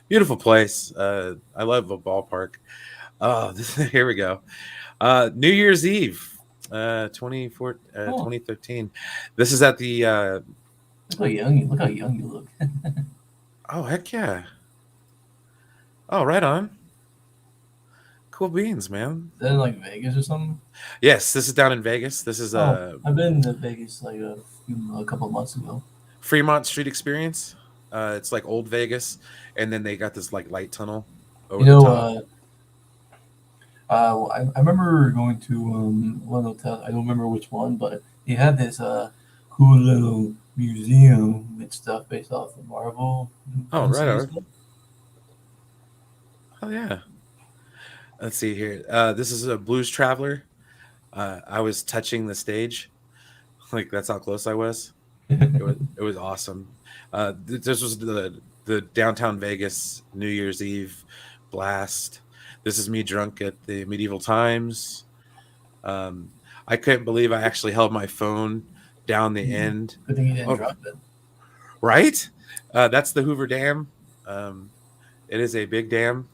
Speaker 1: Beautiful place. I love a ballpark. Oh, here we go. New Year's Eve,
Speaker 3: Oh,
Speaker 1: 2013. This is at the.
Speaker 3: look how young you look.
Speaker 1: Oh heck yeah! Oh right on. Cool beans, man.
Speaker 3: Is that in like Vegas or something?
Speaker 1: Yes, this is down in Vegas. This is
Speaker 3: Oh, I've been to Vegas like a couple of months ago.
Speaker 1: Fremont Street Experience. It's like old Vegas, and then they got this like light tunnel over
Speaker 3: You
Speaker 1: the
Speaker 3: know,
Speaker 1: top.
Speaker 3: I remember going to one hotel. I don't remember which one, but he had this cool little museum with stuff based off of Marvel
Speaker 1: Oh, right
Speaker 3: MCU
Speaker 1: on.
Speaker 3: stuff.
Speaker 1: Oh yeah. Let's see here. This is a Blues Traveler. I was touching the stage, like that's how close I was. It was awesome. This was the downtown Vegas New Year's Eve blast. This is me drunk at the medieval times. Um, I couldn't believe I actually held my phone down the end.
Speaker 3: Good thing you didn't
Speaker 1: Oh,
Speaker 3: drop it.
Speaker 1: right. That's the Hoover Dam. Um, it is a big dam.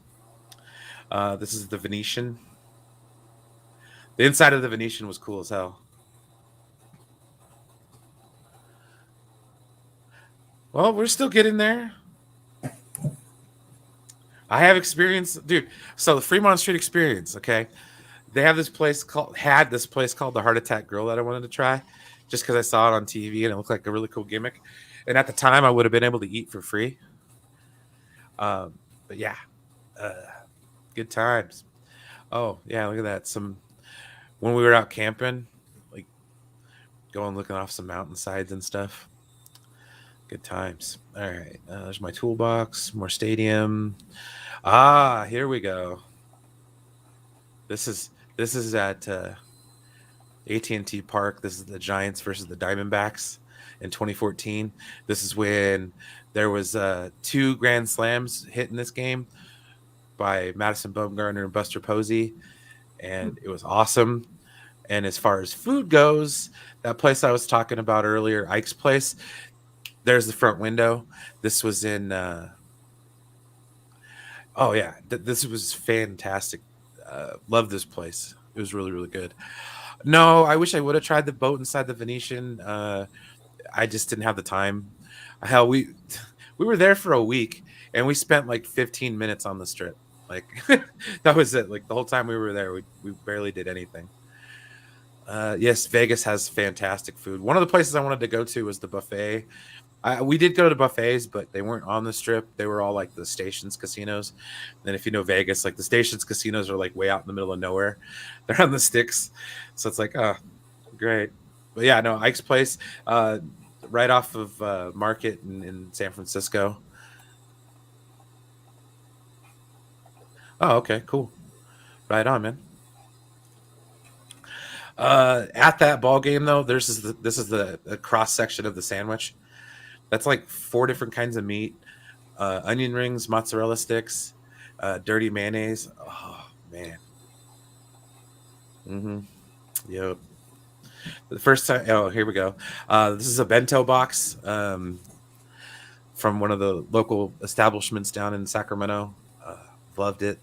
Speaker 1: This is the Venetian. The inside of the Venetian was cool as hell. Well, we're still getting there. I have experience, dude. So the Fremont Street Experience, okay. They have this place called the Heart Attack Grill that I wanted to try, just because I saw it on TV and it looked like a really cool gimmick. And at the time, I would have been able to eat for free. Um, but yeah, uh, good times. Oh yeah, look at that. Some when we were out camping, like going looking off some mountainsides and stuff. Good times. All right, there's my toolbox. More stadium. Ah, here we go. This is at AT&T Park. This is the Giants versus the Diamondbacks in 2014. This is when There was 2 grand slams hit in this game by Madison Bumgarner and Buster Posey, and it was awesome. And as far as food goes, that place I was talking about earlier, Ike's Place, there's the front window. This was in oh yeah, this was fantastic. Love this place. It was really, really good. No, I wish I would have tried the boat inside the Venetian. I just didn't have the time. Hell, we were there for a week and we spent like 15 minutes on the strip. Like that was it. Like the whole time we were there, we barely did anything. Yes, Vegas has fantastic food. One of the places I wanted to go to was the buffet. We did go to buffets, but they weren't on the strip. They were all like the stations casinos. And if you know Vegas, like the stations casinos are like way out in the middle of nowhere. They're on the sticks, so it's like, oh, great. But yeah, no, Ike's Place, right off of Market in San Francisco. Oh, okay, cool. Right on, man. At that ball game though, this is the cross section of the sandwich. That's like 4 different kinds of meat, onion rings, mozzarella sticks, dirty mayonnaise. Oh man. Mm-hmm. Yep. The first time. Oh, here we go. This is a bento box from one of the local establishments down in Sacramento. Loved it.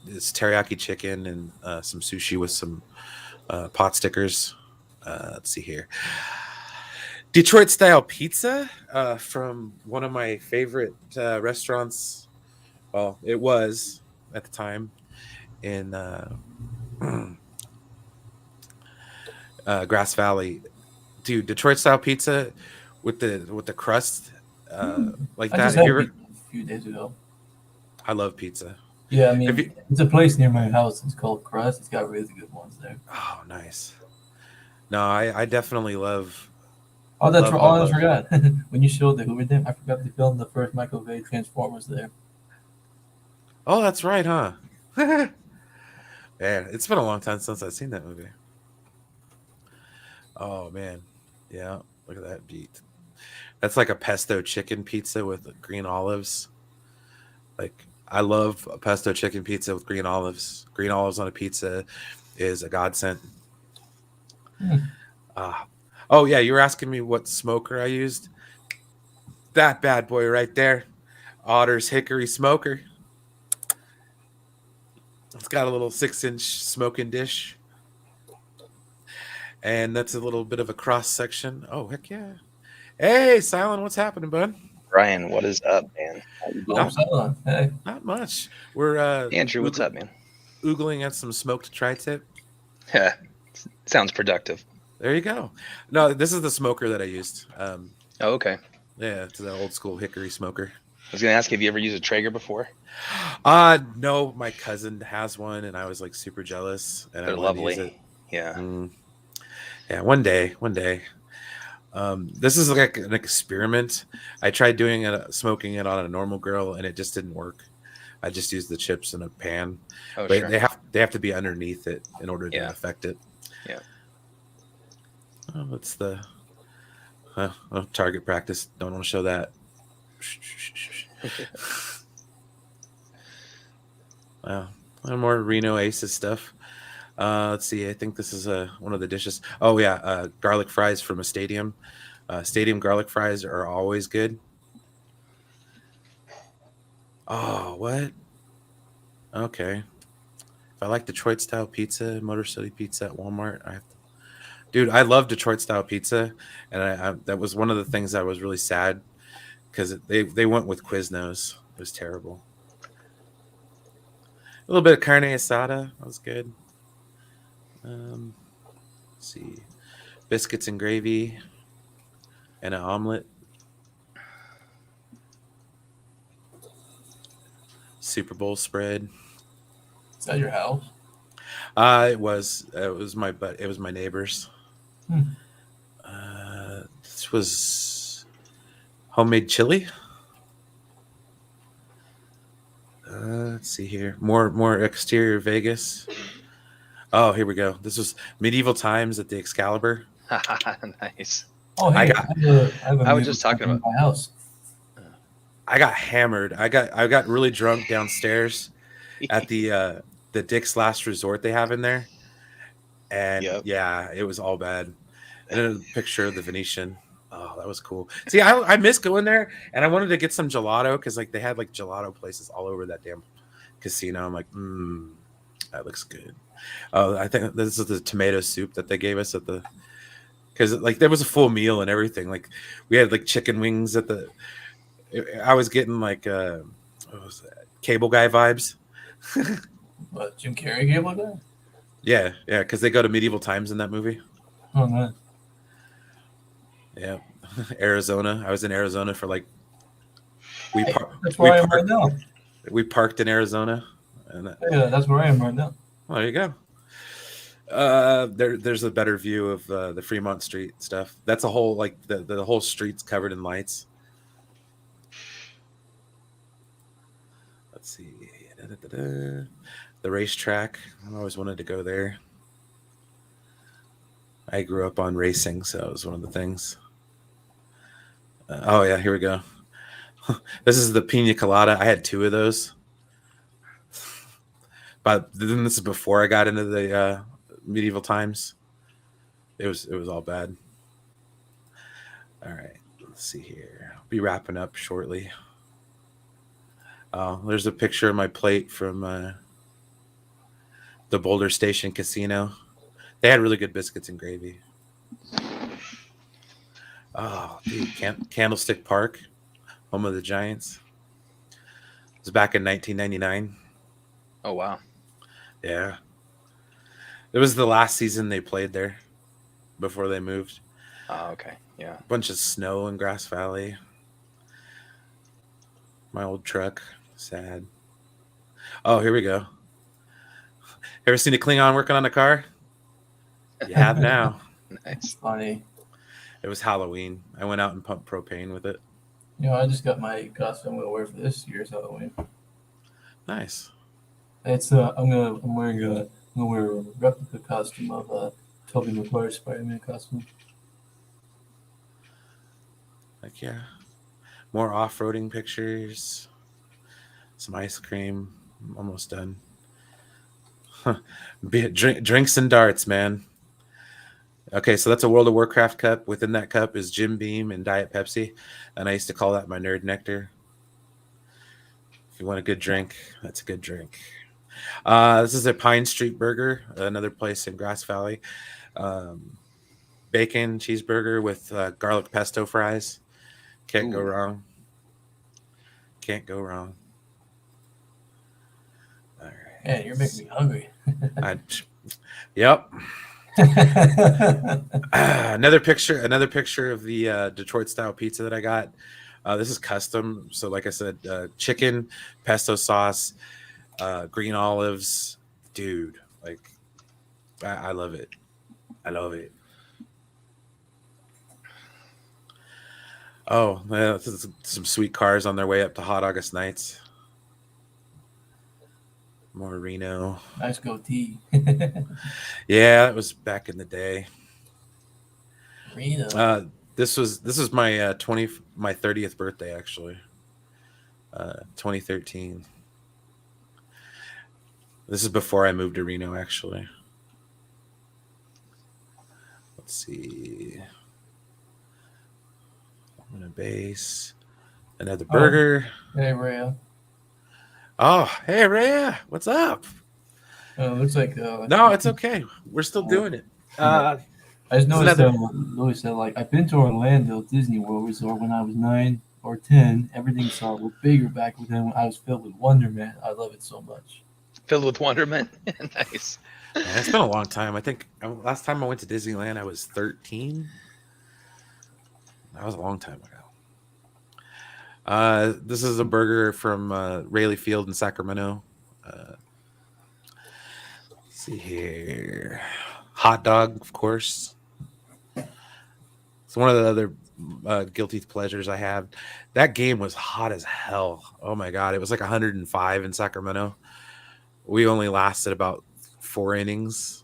Speaker 1: It's teriyaki chicken and some sushi with some pot stickers. Let's see here. Detroit style pizza from one of my favorite restaurants. Well, it was at the time in Grass Valley. Dude, Detroit style pizza with the crust like
Speaker 3: I
Speaker 1: that.
Speaker 3: just
Speaker 1: Have
Speaker 3: had
Speaker 1: you ever?
Speaker 3: pizza a few days ago.
Speaker 1: I love pizza.
Speaker 3: Yeah, I
Speaker 1: Have
Speaker 3: mean,
Speaker 1: you?
Speaker 3: it's a place near my house. It's called Crust. It's got really good ones there.
Speaker 1: Oh, nice. No, I definitely love
Speaker 3: Oh, that's
Speaker 1: love
Speaker 3: right.
Speaker 1: love
Speaker 3: Oh, I
Speaker 1: love.
Speaker 3: forgot. When you showed the Hoover Dam, I forgot they filmed the first Michael Bay Transformers there.
Speaker 1: Oh, that's right, huh? Man, it's been a long time since I've seen that movie. Oh man, yeah. Look at that beat. That's like a pesto chicken pizza with green olives. Like I love a pesto chicken pizza with green olives. Green olives on a pizza is a godsend.
Speaker 3: Hmm.
Speaker 1: Ah. Oh yeah, you were asking me what smoker I used. That bad boy right there. Otter's Hickory Smoker. It's got a little 6-inch smoking dish. And that's a little bit of a cross section. Oh heck yeah. Hey, Silent, what's happening, bud?
Speaker 4: Ryan, what is up, man? How you
Speaker 3: Oh,
Speaker 4: doing?
Speaker 1: Not
Speaker 3: Cylon. Hey.
Speaker 1: not much. We're
Speaker 4: Andrew, what's up, man?
Speaker 1: oogling at some smoked tri-tip.
Speaker 4: Sounds productive.
Speaker 1: There you go. No, this is the smoker that I used.
Speaker 4: Oh, okay.
Speaker 1: Yeah, it's the old school hickory smoker.
Speaker 4: I was gonna ask, have you ever used a Traeger before?
Speaker 1: No, my cousin has one, and I was like super jealous, and I
Speaker 4: They're
Speaker 1: wanted to use it.
Speaker 4: lovely. Yeah.
Speaker 1: Yeah, one day. This is like an experiment. I tried doing it, smoking it on a normal grill, and it just didn't work. I just used the chips in a pan,
Speaker 4: Oh,
Speaker 1: but
Speaker 4: sure.
Speaker 1: they have to be underneath it in order to
Speaker 4: Yeah.
Speaker 1: affect it.
Speaker 4: Yeah.
Speaker 1: Oh, what's the target practice? Don't want to show that. Wow, more Reno Aces stuff. Let's see. I think this is one of the dishes. Oh yeah, garlic fries from a stadium. Stadium garlic fries are always good. Oh, what? Okay. If I like Detroit style pizza, Motor City Pizza at Walmart, I have to. Dude, I love Detroit style pizza, and I that was one of the things that was really sad because they went with Quiznos. It was terrible. A little bit of carne asada. That was good. Let's see, biscuits and gravy, and an omelet. Super Bowl spread.
Speaker 3: Is that your house?
Speaker 1: It was my neighbor's.
Speaker 3: Hmm.
Speaker 1: This was homemade chili. Let's see here. More exterior Vegas. Oh, here we go. This was medieval times at the Excalibur.
Speaker 4: Nice.
Speaker 3: Oh,
Speaker 1: I
Speaker 3: hey,
Speaker 1: got
Speaker 3: I have a
Speaker 4: I was
Speaker 3: medieval
Speaker 4: just talking
Speaker 3: in
Speaker 4: about.
Speaker 3: my house.
Speaker 1: I got hammered. I got really drunk downstairs at the Dick's Last Resort they have in there, and
Speaker 4: Yep.
Speaker 1: yeah, it was all bad. And then a picture of the Venetian. Oh, that was cool. See, I miss going there, and I wanted to get some gelato because like they had like gelato places all over that damn casino. I'm like, that looks good. Oh, I think this is the tomato soup that they gave us at the because like there was a full meal and everything. Like we had like chicken wings at the. I was getting like what was that? Cable Guy vibes.
Speaker 3: But Jim Carrey gave like that?
Speaker 1: Yeah, yeah, because they go to medieval times in that movie.
Speaker 3: Oh, man.
Speaker 1: Yeah, Arizona. I was in Arizona for like we
Speaker 3: Hey,
Speaker 1: par-
Speaker 3: that's
Speaker 1: we
Speaker 3: where I am right
Speaker 1: parked
Speaker 3: now.
Speaker 1: we parked in Arizona, and
Speaker 3: Yeah, that's where I am right now.
Speaker 1: well, there you go. There's a better view of the Fremont Street stuff. That's a whole like the whole street's covered in lights. Let's see, Da-da-da-da. The racetrack. I always wanted to go there. I grew up on racing, so it was one of the things. Oh yeah, here we go. This is the pina colada. I had two of those, but then this is before I got into the medieval times. It was all bad. All right, let's see here. I'll be wrapping up shortly. Oh, there's a picture of my plate from the Boulder Station Casino. They had really good biscuits and gravy. Oh, dude, Candlestick Park, home of the Giants. It was back in 1999.
Speaker 4: Oh wow.
Speaker 1: Yeah, it was the last season they played there before they moved.
Speaker 4: Oh, okay. Yeah.
Speaker 1: Bunch of snow in Grass Valley. My old truck, sad. Oh, here we go. Ever seen a Klingon working on a car? You have now.
Speaker 4: Nice.
Speaker 3: Funny.
Speaker 1: It was Halloween. I went out and pumped propane with it.
Speaker 3: You know, I just got my costume I'm gonna wear for this year's Halloween.
Speaker 1: Nice.
Speaker 3: It's I'm wearing I'm gonna wear a replica costume of Tobey Maguire's Spider-Man costume.
Speaker 1: Like yeah. More off-roading pictures. Some ice cream. I'm almost done. Drinks and darts, man. Okay, so that's a World of Warcraft cup. Within that cup is Jim Beam and Diet Pepsi, and I used to call that my nerd nectar. If you want a good drink, that's a good drink. This is a Pine Street Burger, another place in Grass Valley. Um, Bacon cheeseburger with garlic pesto fries. Can't go
Speaker 4: Ooh.
Speaker 1: wrong. Can't go wrong. All right.
Speaker 3: Man, you're making me hungry.
Speaker 1: I, yep. Another picture of the Detroit style pizza that I got. This is custom. So like I said, chicken, pesto sauce, green olives. Dude, like I love it. I love it. Oh, yeah, some sweet cars on their way up to Hot August Nights. More Reno.
Speaker 3: Nice goatee.
Speaker 1: Yeah, that was back in the day.
Speaker 3: Reno.
Speaker 1: This was my my 30th birthday actually. 2013. This is before I moved to Reno actually. Let's see. I'm gonna base another burger.
Speaker 3: Hey, Rhea.
Speaker 1: Oh, hey Rhea, what's up?
Speaker 3: Looks like
Speaker 1: No, it's okay. We're still doing it.
Speaker 3: I just
Speaker 1: There's
Speaker 3: noticed
Speaker 1: another-
Speaker 3: Louis said, like, I've been to Orlando Disney World Resort when I was 9 or 10. Everything saw was bigger back then when I was filled with wonderment. I love it so much.
Speaker 4: Filled with wonderment. Nice.
Speaker 1: Man, it's been a long time. I think last time I went to Disneyland, I was 13. That was a long time ago. This is a burger from Rayleigh Field in Sacramento. Let's see here. Hot dog, of course. It's one of the other guilty pleasures I have. That game was hot as hell. Oh my God. It was like 105 in Sacramento. We only lasted about 4 innings.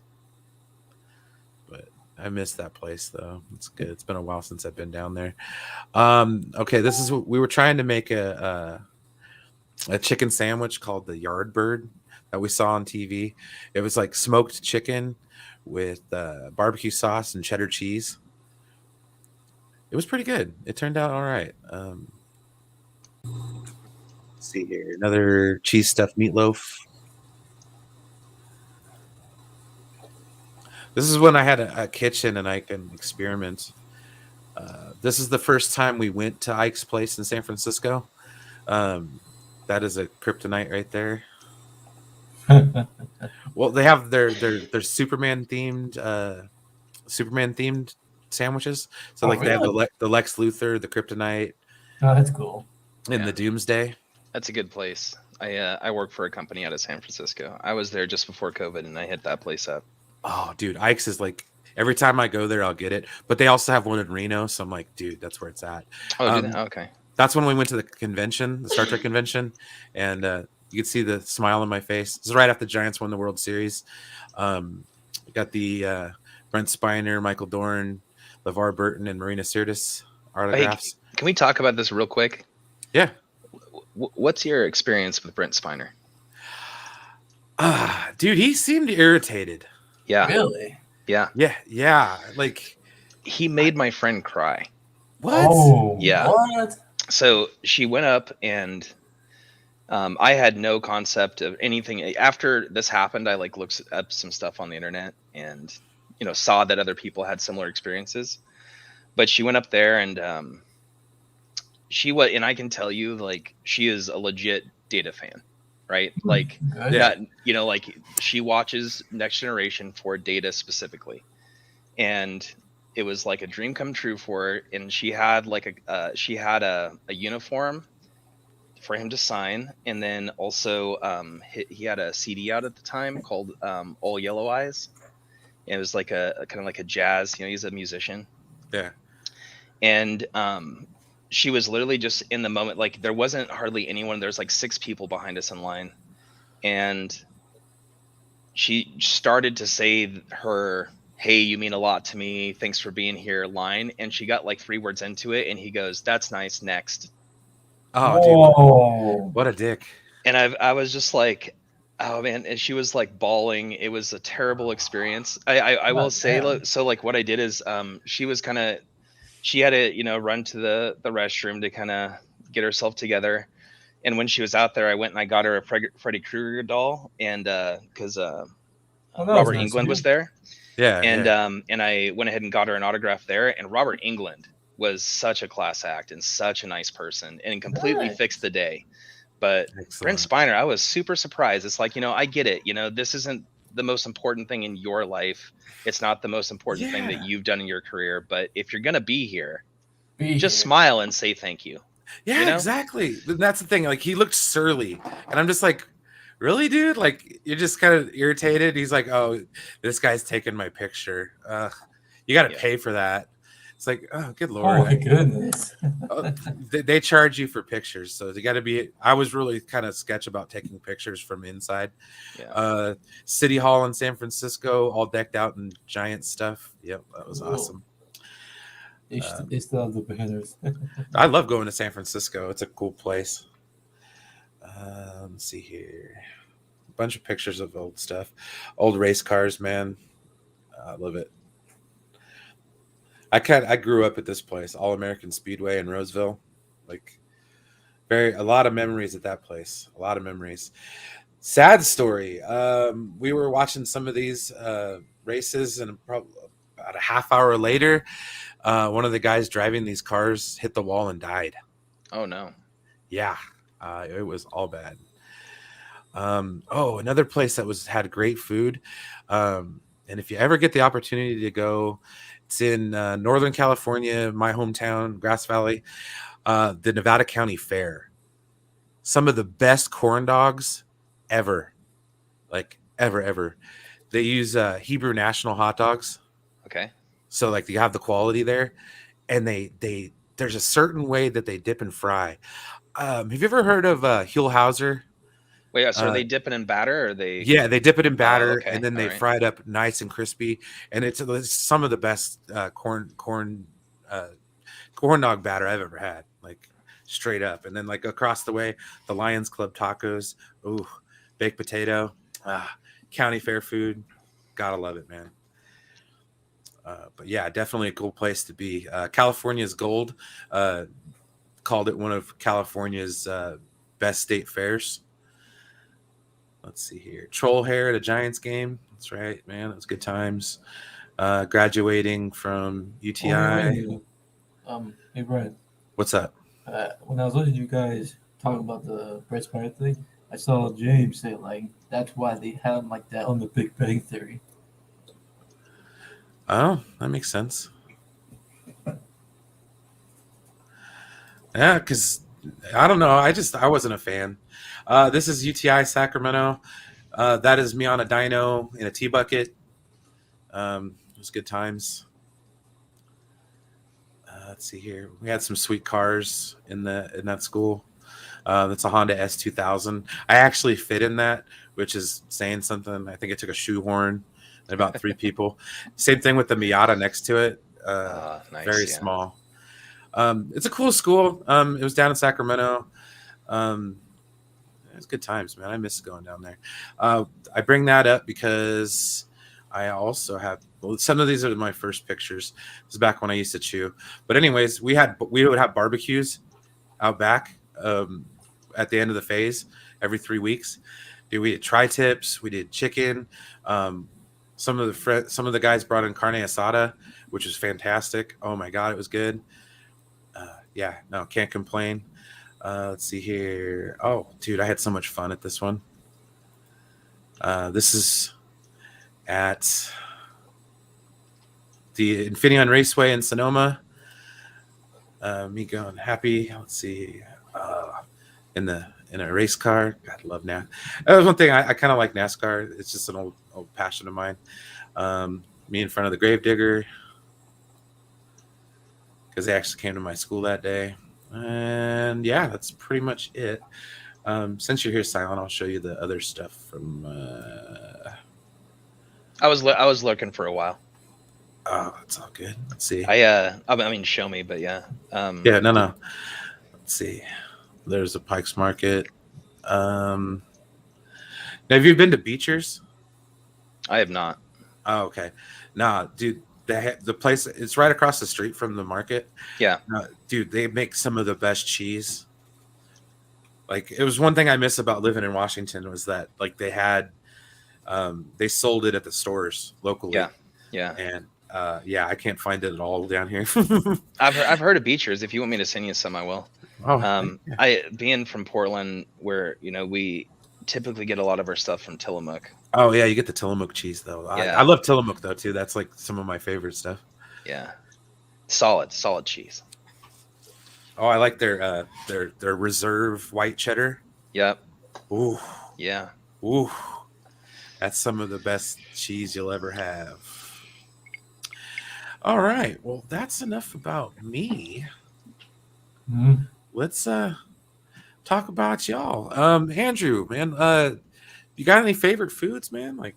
Speaker 1: But I miss that place though. It's good. It's been a while since I've been down there. Okay, this is what we were trying to make a chicken sandwich called the Yard Bird that we saw on TV. It was like smoked chicken with barbecue sauce and cheddar cheese. It was pretty good. It turned out all right. Let's see here, another cheese stuffed meatloaf. This is when I had a kitchen and I can experiment. This is the first time we went to Ike's place in San Francisco. Um, that is a kryptonite right there. Well, they have their Superman themed sandwiches. So
Speaker 3: Oh,
Speaker 1: like they have
Speaker 3: really?
Speaker 1: the Lex Luthor, the Kryptonite,
Speaker 3: Oh, that's cool.
Speaker 1: and
Speaker 4: Yeah.
Speaker 1: the Doomsday.
Speaker 4: That's a good place. I work for a company out of San Francisco. I was there just before COVID, and I hit that place up.
Speaker 1: Oh, dude, Ike's is like every time I go there, I'll get it. But they also have one in Reno, so I'm like, dude, that's where it's at.
Speaker 4: Oh,
Speaker 1: Um,
Speaker 4: okay.
Speaker 1: that's when we went to the convention, the Star Trek convention, and you could see the smile on my face. This is right after the Giants won the World Series. We got the Brent Spiner, Michael Dorn, LeVar Burton, and Marina Sirtis autographs.
Speaker 4: Can we talk about this real quick?
Speaker 1: Yeah.
Speaker 4: What's your experience with Brent Spiner?
Speaker 1: Dude, he seemed irritated.
Speaker 4: Yeah.
Speaker 3: Really?
Speaker 4: Yeah.
Speaker 1: Yeah. Like,
Speaker 4: He made my friend cry.
Speaker 1: what?
Speaker 3: Oh,
Speaker 4: Yeah.
Speaker 3: What?
Speaker 4: So she went up and I had no concept of anything. After this happened, I like looked up some stuff on the internet and saw that other people had similar experiences. But she went up there and and I can tell you, like, she is a legit Data fan, right? Like,
Speaker 3: Good.
Speaker 1: Yeah.
Speaker 4: like she watches Next Generation for Data specifically, and it was like a dream come true for her. And she had like a uniform for him to sign, and then also he had a CD out at the time called All Yellow Eyes. And it was like a kind of like a jazz. He's a musician.
Speaker 1: Yeah.
Speaker 4: And she was literally just in the moment. Like, there wasn't hardly anyone. There's like 6 people behind us in line, and she started to say her, "Hey, you mean a lot to me. Thanks for being here" line, and she got like 3 words into it, and he goes, "That's nice. Next."
Speaker 1: Oh, dude,
Speaker 3: Whoa.
Speaker 1: what a dick.
Speaker 4: And I was just like, oh man. And she was like bawling. It was a terrible experience. I will say,
Speaker 3: damn.
Speaker 4: so like what I did is she was kind of, she had to run to the restroom to kind of get herself together. And when she was out there, I went and I got her a Freddy Krueger doll, and because
Speaker 3: Oh, that was
Speaker 4: Robert
Speaker 3: nice of
Speaker 4: Englund
Speaker 3: you.
Speaker 4: was there.
Speaker 1: Yeah.
Speaker 4: And
Speaker 1: yeah.
Speaker 4: and I went ahead and got her an autograph there. And Robert Englund was such a class act and such a nice person, and completely
Speaker 3: Nice.
Speaker 4: fixed the day. But Brent
Speaker 1: Excellent.
Speaker 4: Spiner, I was super surprised. It's like, I get it. This isn't the most important thing in your life. It's not the most important thing that
Speaker 1: Yeah.
Speaker 4: you've done in your career. But if you're gonna be here,
Speaker 3: Be
Speaker 4: just
Speaker 3: here.
Speaker 4: smile and say thank you.
Speaker 1: Yeah, exactly. That's the thing. Like, he looked surly, and I'm just like, really, dude? Like, you're just kind of irritated. He's like, oh, this guy's taking my picture. You got to
Speaker 4: Yeah.
Speaker 1: pay for that. It's like, oh, good
Speaker 3: Oh
Speaker 1: lord.
Speaker 3: my goodness.
Speaker 1: They charge you for pictures, so you got to be. I was really kind of sketch about taking pictures from inside.
Speaker 4: Yeah.
Speaker 1: City Hall in San Francisco, all decked out in giant stuff. Yep, that was
Speaker 3: Cool.
Speaker 1: awesome.
Speaker 3: They still have the banners.
Speaker 1: I love going to San Francisco. It's a cool place. Let's see here. A bunch of pictures of old stuff. Old race cars, man. I love it. I grew up at this place, All American Speedway in Roseville. Like, a lot of memories at that place. A lot of memories. Sad story. We were watching some of these races, and probably about a half hour later, one of the guys driving these cars hit the wall and died.
Speaker 4: Oh no.
Speaker 1: Yeah, it was all bad. Another place that had great food. And if you ever get the opportunity to go, it's in Northern California, my hometown, Grass Valley, the Nevada County Fair. Some of the best corn dogs ever, like ever. They use Hebrew National hot dogs.
Speaker 4: Okay.
Speaker 1: So like you have the quality there, and there's a certain way that they dip and fry. Have you ever heard of Huell Hauser?
Speaker 4: Wait, so are
Speaker 1: Uh,
Speaker 4: they dipping in batter, or are they?
Speaker 1: yeah, they dip it in
Speaker 4: Oh,
Speaker 1: batter
Speaker 4: okay,
Speaker 1: and then
Speaker 4: all
Speaker 1: they
Speaker 4: right.
Speaker 1: fry it up nice and crispy, and it's some of the best uh, corn dog batter I've ever had. Like straight up, and then like across the way, the Lions Club tacos. Ooh, baked potato. County fair food. Gotta love it, man. But yeah, definitely a cool place to be. California's Gold uh, called it one of California's best state fairs. Let's see here. Troll hair at a Giants game. That's right, man. It was good times. Graduating from
Speaker 3: Oh yeah,
Speaker 1: UTI.
Speaker 3: yeah, yeah. Hey Brad,
Speaker 1: What's up?
Speaker 3: when I was listening to you guys talk about the Brett Spiner thing, I saw James say like that's why they have him like that on the Big Bang Theory.
Speaker 1: Oh, that makes sense. Yeah, because I don't know. I wasn't a fan. This is UTI Sacramento. That is me on a dyno in a tea bucket. It was good times. Let's see here. We had some sweet cars in that school. That's a Honda S2000. I actually fit in that, which is saying something. I think it took a shoehorn and about 3 people. Same thing with the Miata next to it.
Speaker 4: Nice,
Speaker 1: Very
Speaker 4: yeah.
Speaker 1: small. It's a cool school. It was down in Sacramento. Um, it was good times, man. I miss going down there. I bring that up because I also have. Well, some of these are my first pictures. This is back when I used to chew. But anyways, we would have barbecues out back at the end of the phase every 3 weeks. Dude, we did tri-tips, we did chicken. Um, some of the guys brought in carne asada, which was fantastic. Oh my god, it was good. Yeah, no, can't complain. Let's see here. Oh, dude, I had so much fun at this one. This is at the Infineon Raceway in Sonoma. Me going happy. Let's see. In a race car. God, I love NASCAR. That was one thing I kind of like NASCAR. It's just an old passion of mine. Me in front of the Gravedigger because they actually came to my school that day. And yeah, that's pretty much it. Since you're here, Silent, I'll show you the other stuff from.
Speaker 4: I was lurking for a while.
Speaker 1: Oh, that's all good. Let's see.
Speaker 4: I mean, show me, but yeah.
Speaker 1: Yeah, no. Let's see. There's a Pike's Market. Now, have you been to Beechers?
Speaker 4: I have not.
Speaker 1: Oh, okay. Nah, dude, the place it's right across the street from the market.
Speaker 4: Yeah.
Speaker 1: Dude, they make some of the best cheese. Like it was one thing I miss about living in Washington was that like they sold it at the stores locally.
Speaker 4: Yeah.
Speaker 1: And yeah, I can't find it at all down here.
Speaker 4: I've heard of Beechers. If you want me to send you some, I will.
Speaker 1: Oh, yeah.
Speaker 4: I being from Portland, where we typically get a lot of our stuff from Tillamook.
Speaker 1: Oh yeah, you get the Tillamook cheese though.
Speaker 4: Yeah.
Speaker 1: I love Tillamook though too. That's like some of my favorite stuff.
Speaker 4: Yeah, solid cheese.
Speaker 1: Oh, I like their reserve white cheddar.
Speaker 4: Yep.
Speaker 1: Ooh,
Speaker 4: Yeah.
Speaker 1: ooh, that's some of the best cheese you'll ever have. All right, well, that's enough about me.
Speaker 3: Mm-hmm.
Speaker 1: Let's talk about y'all. Andrew, man, you got any favorite foods, man? Like,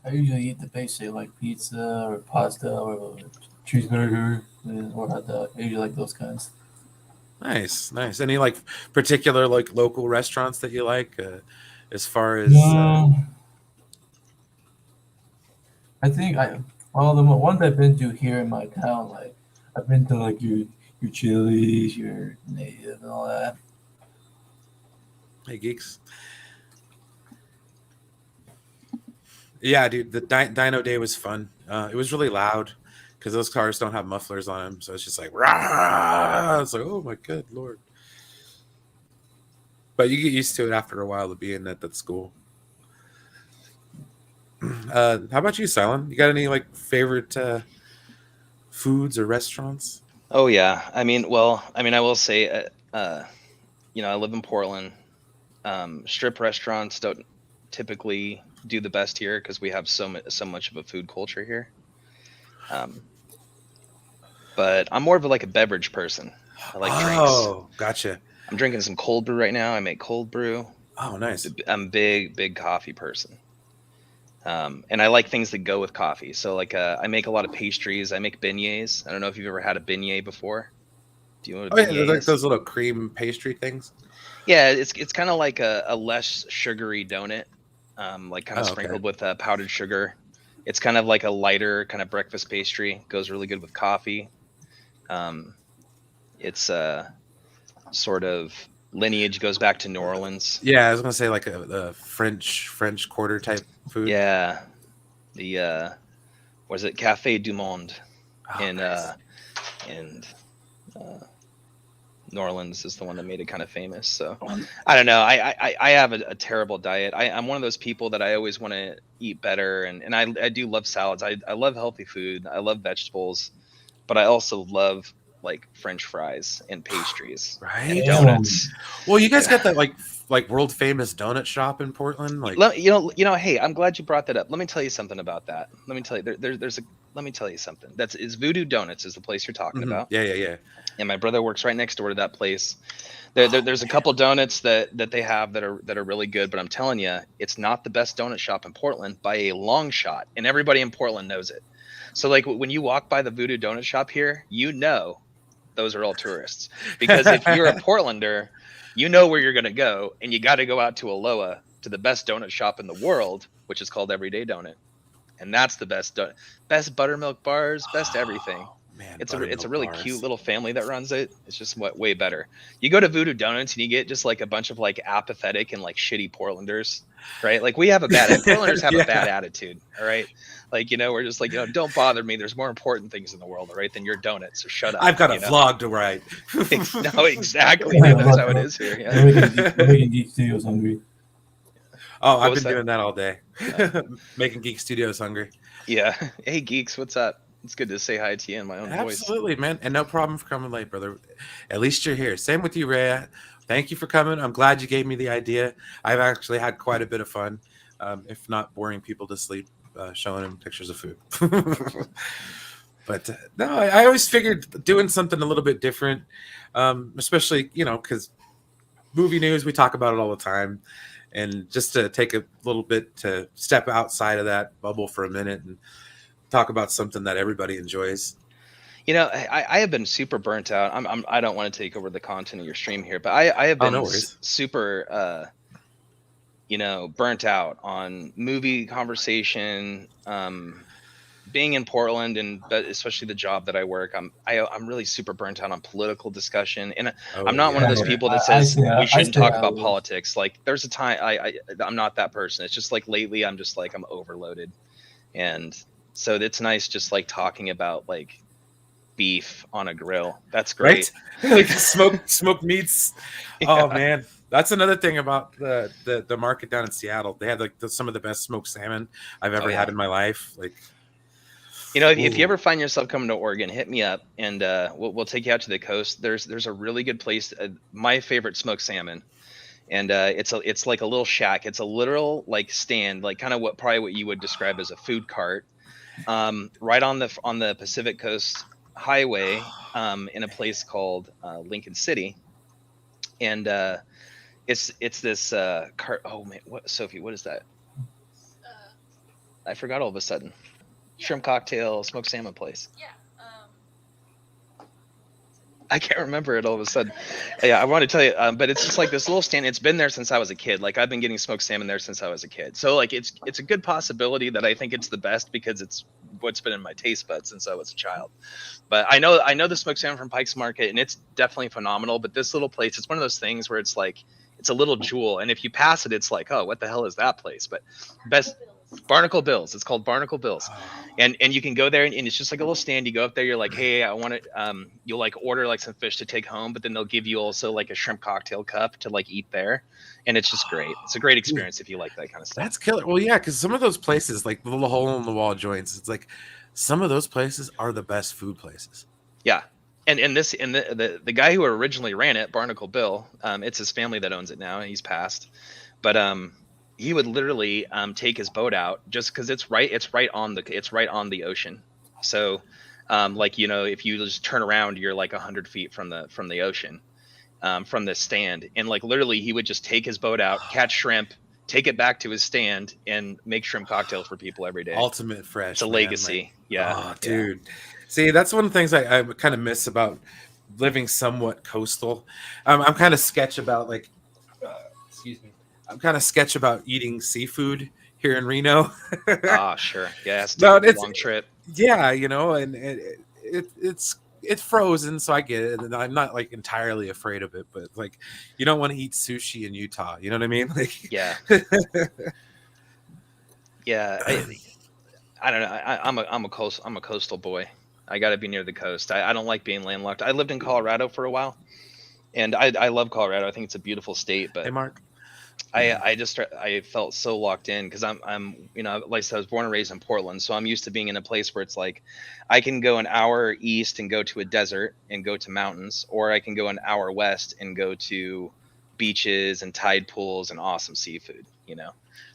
Speaker 3: I usually eat the basic like pizza or pasta or cheeseburger or hot dog. I usually like those kinds.
Speaker 1: nice. Any like particular like local restaurants that you like? As far as
Speaker 3: No, I think well the ones I've been to here in my town, like I've been to like your Chili's, your Native, and all that.
Speaker 1: hey geeks. Yeah, dude, the Dino Day was fun. It was really loud because those cars don't have mufflers on them, so it's just like rah! It's like, oh my good lord. But you get used to it after a while of being at that school. How about you, Silent? You got any like favorite foods or restaurants?
Speaker 4: Oh yeah. I mean, I will say, I live in Portland. Strip restaurants don't typically do the best here because we have so much of a food culture here. But I'm more of like a beverage person. I like drinks.
Speaker 1: Oh, gotcha.
Speaker 4: I'm drinking some cold brew right now. I make cold brew.
Speaker 1: Oh, nice.
Speaker 4: I'm big coffee person. And I like things that go with coffee. So like I make a lot of pastries. I make beignets. I don't know if you've ever had a beignet before. Do you know what a
Speaker 1: Oh yeah,
Speaker 4: beignet
Speaker 1: there's like
Speaker 4: is?
Speaker 1: those little cream pastry things.
Speaker 4: Yeah, it's kind of like a less sugary donut, like kind of
Speaker 1: Oh, okay.
Speaker 4: sprinkled with powdered sugar. It's kind of like a lighter kind of breakfast pastry. Goes really good with coffee. Um, it's sort of lineage goes back to New Orleans.
Speaker 1: Yeah, I was gonna say like a French Quarter type food.
Speaker 4: Yeah, the was it Café du Monde
Speaker 1: Oh,
Speaker 4: in
Speaker 1: nice.
Speaker 4: in uh, New Orleans is the one that made it kind of famous. So I don't know. I have a terrible diet. I'm one of those people that I always want to eat better, and I do love salads. I love healthy food. I love vegetables, but I also love like French fries and pastries and
Speaker 1: Right?
Speaker 4: donuts.
Speaker 1: Well, you guys
Speaker 4: Yeah.
Speaker 1: got that like world famous donut shop in Portland. Like,
Speaker 4: Hey, I'm glad you brought that up. Let me tell you something about that. Let me tell you, there's a. Let me tell you something. It's Voodoo Donuts is the place you're talking
Speaker 1: mhm,
Speaker 4: about,
Speaker 1: yeah, yeah, yeah.
Speaker 4: and my brother works right next door to that place.
Speaker 1: Oh
Speaker 4: There's a
Speaker 1: man,
Speaker 4: couple donuts that they have that are really good, but I'm telling you, it's not the best donut shop in Portland by a long shot, and everybody in Portland knows it. So like when you walk by the Voodoo Donut shop here, you know those are all tourists, because if you're a Portlander, you know where you're gonna go, and you got to go out to Aloha to the best donut shop in the world, which is called Everyday Donut, and that's the best buttermilk bars, best everything.
Speaker 1: oh man,
Speaker 4: It's a
Speaker 1: buttermilk
Speaker 4: really cute
Speaker 1: bars.
Speaker 4: little family that runs it. It's just way better. You go to Voodoo Donuts and you get just like a bunch of like apathetic and like shitty Portlanders, right? Like we have a Portlanders have a bad
Speaker 1: Yeah,
Speaker 4: attitude, all right? Like we're just like don't bother me. There's more important things in the world, all right, than your donuts. So shut up,
Speaker 1: I've got a vlog to write.
Speaker 4: No, exactly, dude. That's how it is here. Yeah.
Speaker 3: You're making Geek Studios hungry.
Speaker 1: Oh,
Speaker 4: What
Speaker 1: I've
Speaker 4: was
Speaker 1: been
Speaker 4: that?
Speaker 1: doing that all day,
Speaker 4: Uh,
Speaker 1: making Geek Studios hungry.
Speaker 4: yeah. Hey, geeks, what's up? It's good to say hi to you in my own voice.
Speaker 1: Absolutely, man, and no problem for coming late, brother. At least you're here. Same with you, Ray. Thank you for coming. I'm glad you gave me the idea. I've actually had quite a bit of fun, if not boring people to sleep, showing them pictures of food. But no, I always figured doing something a little bit different, especially because movie news we talk about it all the time, and just to take a little bit to step outside of that bubble for a minute and talk about something that everybody enjoys.
Speaker 4: I have been super burnt out. I don't want to take over the content of your stream here, but I have
Speaker 1: Oh,
Speaker 4: been
Speaker 1: no worries.
Speaker 4: super burnt out on movie conversation, being in Portland, and but especially the job that I work. I'm really super burnt out on political discussion, and I'm
Speaker 1: Oh
Speaker 4: not one of
Speaker 1: yeah,
Speaker 4: those
Speaker 1: yeah.
Speaker 4: people that
Speaker 3: I
Speaker 4: says
Speaker 3: stay
Speaker 4: we
Speaker 3: I
Speaker 4: shouldn't
Speaker 3: stay
Speaker 4: talk
Speaker 3: out
Speaker 4: about
Speaker 3: of it.
Speaker 4: politics. Like there's a time I'm not that person. It's just like lately I'm just like I'm overloaded, and so it's nice just like talking about like beef on a grill. That's
Speaker 1: Right?
Speaker 4: great.
Speaker 1: Like smoked meats. Oh
Speaker 4: Yeah.
Speaker 1: man, that's another thing about the market down in Seattle. They have like some of the best smoked salmon I've
Speaker 4: Oh
Speaker 1: ever had
Speaker 4: yeah.
Speaker 1: in my life. Like,
Speaker 4: If you
Speaker 1: ooh.
Speaker 4: ever find yourself coming to Oregon, hit me up and we'll take you out to the coast. There's a really good place. My favorite smoked salmon, and it's like a little shack. It's a literal like stand, like kind of what you would describe as a food cart, right on the Pacific Coast Highway, in a place called Lincoln City, and it's this cart. Oh man, what Sophie? What is that? I forgot all of a sudden. Shrimp cocktail, smoked salmon place. I can't remember it all of a sudden. Yeah, I want to tell you, but it's just like this little stand. It's been there since I was a kid. Like I've been getting smoked salmon there since I was a kid. So like it's a good possibility that I think it's the best because it's what's been in my taste buds since I was a child. But I know the smoked salmon from Pike's Market, and it's definitely phenomenal. But this little place, it's one of those things where it's like it's a little jewel, and if you pass it, it's like, oh, what the hell is that place? But best Barnacle Bills. It's called Barnacle Bills,
Speaker 1: Oh,
Speaker 4: and you can go there, and it's just like a little stand. You go up there, you're like, hey, I want it. You'll like order like some fish to take home, but then they'll give you also like a shrimp cocktail cup to like eat there, and it's just great. It's a great experience if you like that kind of stuff.
Speaker 1: that's killer. Well, yeah, because some of those places, like the little hole in the wall joints, it's like some of those places are the best food places.
Speaker 4: Yeah. And the guy who originally ran it, Barnacle Bill, it's his family that owns it now. He's passed, but he would literally take his boat out just because it's right on the ocean. So like if you just turn around, you're like 100 feet from the ocean, from this stand, and like literally he would just take his boat out, catch shrimp, take it back to his stand, and make shrimp cocktails for people every day.
Speaker 1: Ultimate
Speaker 4: It's a
Speaker 1: fresh, man.
Speaker 4: legacy.
Speaker 1: Like,
Speaker 4: Yeah.
Speaker 1: oh, dude. See, that's one of the things I kind of miss about living somewhat coastal. I'm kind of sketch about like, excuse me. I'm kind of sketch about eating seafood here in Reno.
Speaker 4: Ah, sure. Yeah, it's
Speaker 1: No,
Speaker 4: a long trip.
Speaker 1: yeah, you know, and it's frozen, so I get it, and I'm not like entirely afraid of it. But like, you don't want to eat sushi in Utah. You know what I mean? Like,
Speaker 4: Yeah. Yeah. I don't know. I'm a coastal boy. I got to be near the coast. I don't like being landlocked. I lived in Colorado for a while, and I love Colorado. I think it's a beautiful state, but
Speaker 1: hey, Mark.
Speaker 4: I felt so locked in because I'm like I said, I was born and raised in Portland, so I'm used to being in a place where it's like I can go an hour east and go to a desert and go to mountains, or I can go an hour west and go to beaches and tide pools and awesome seafood.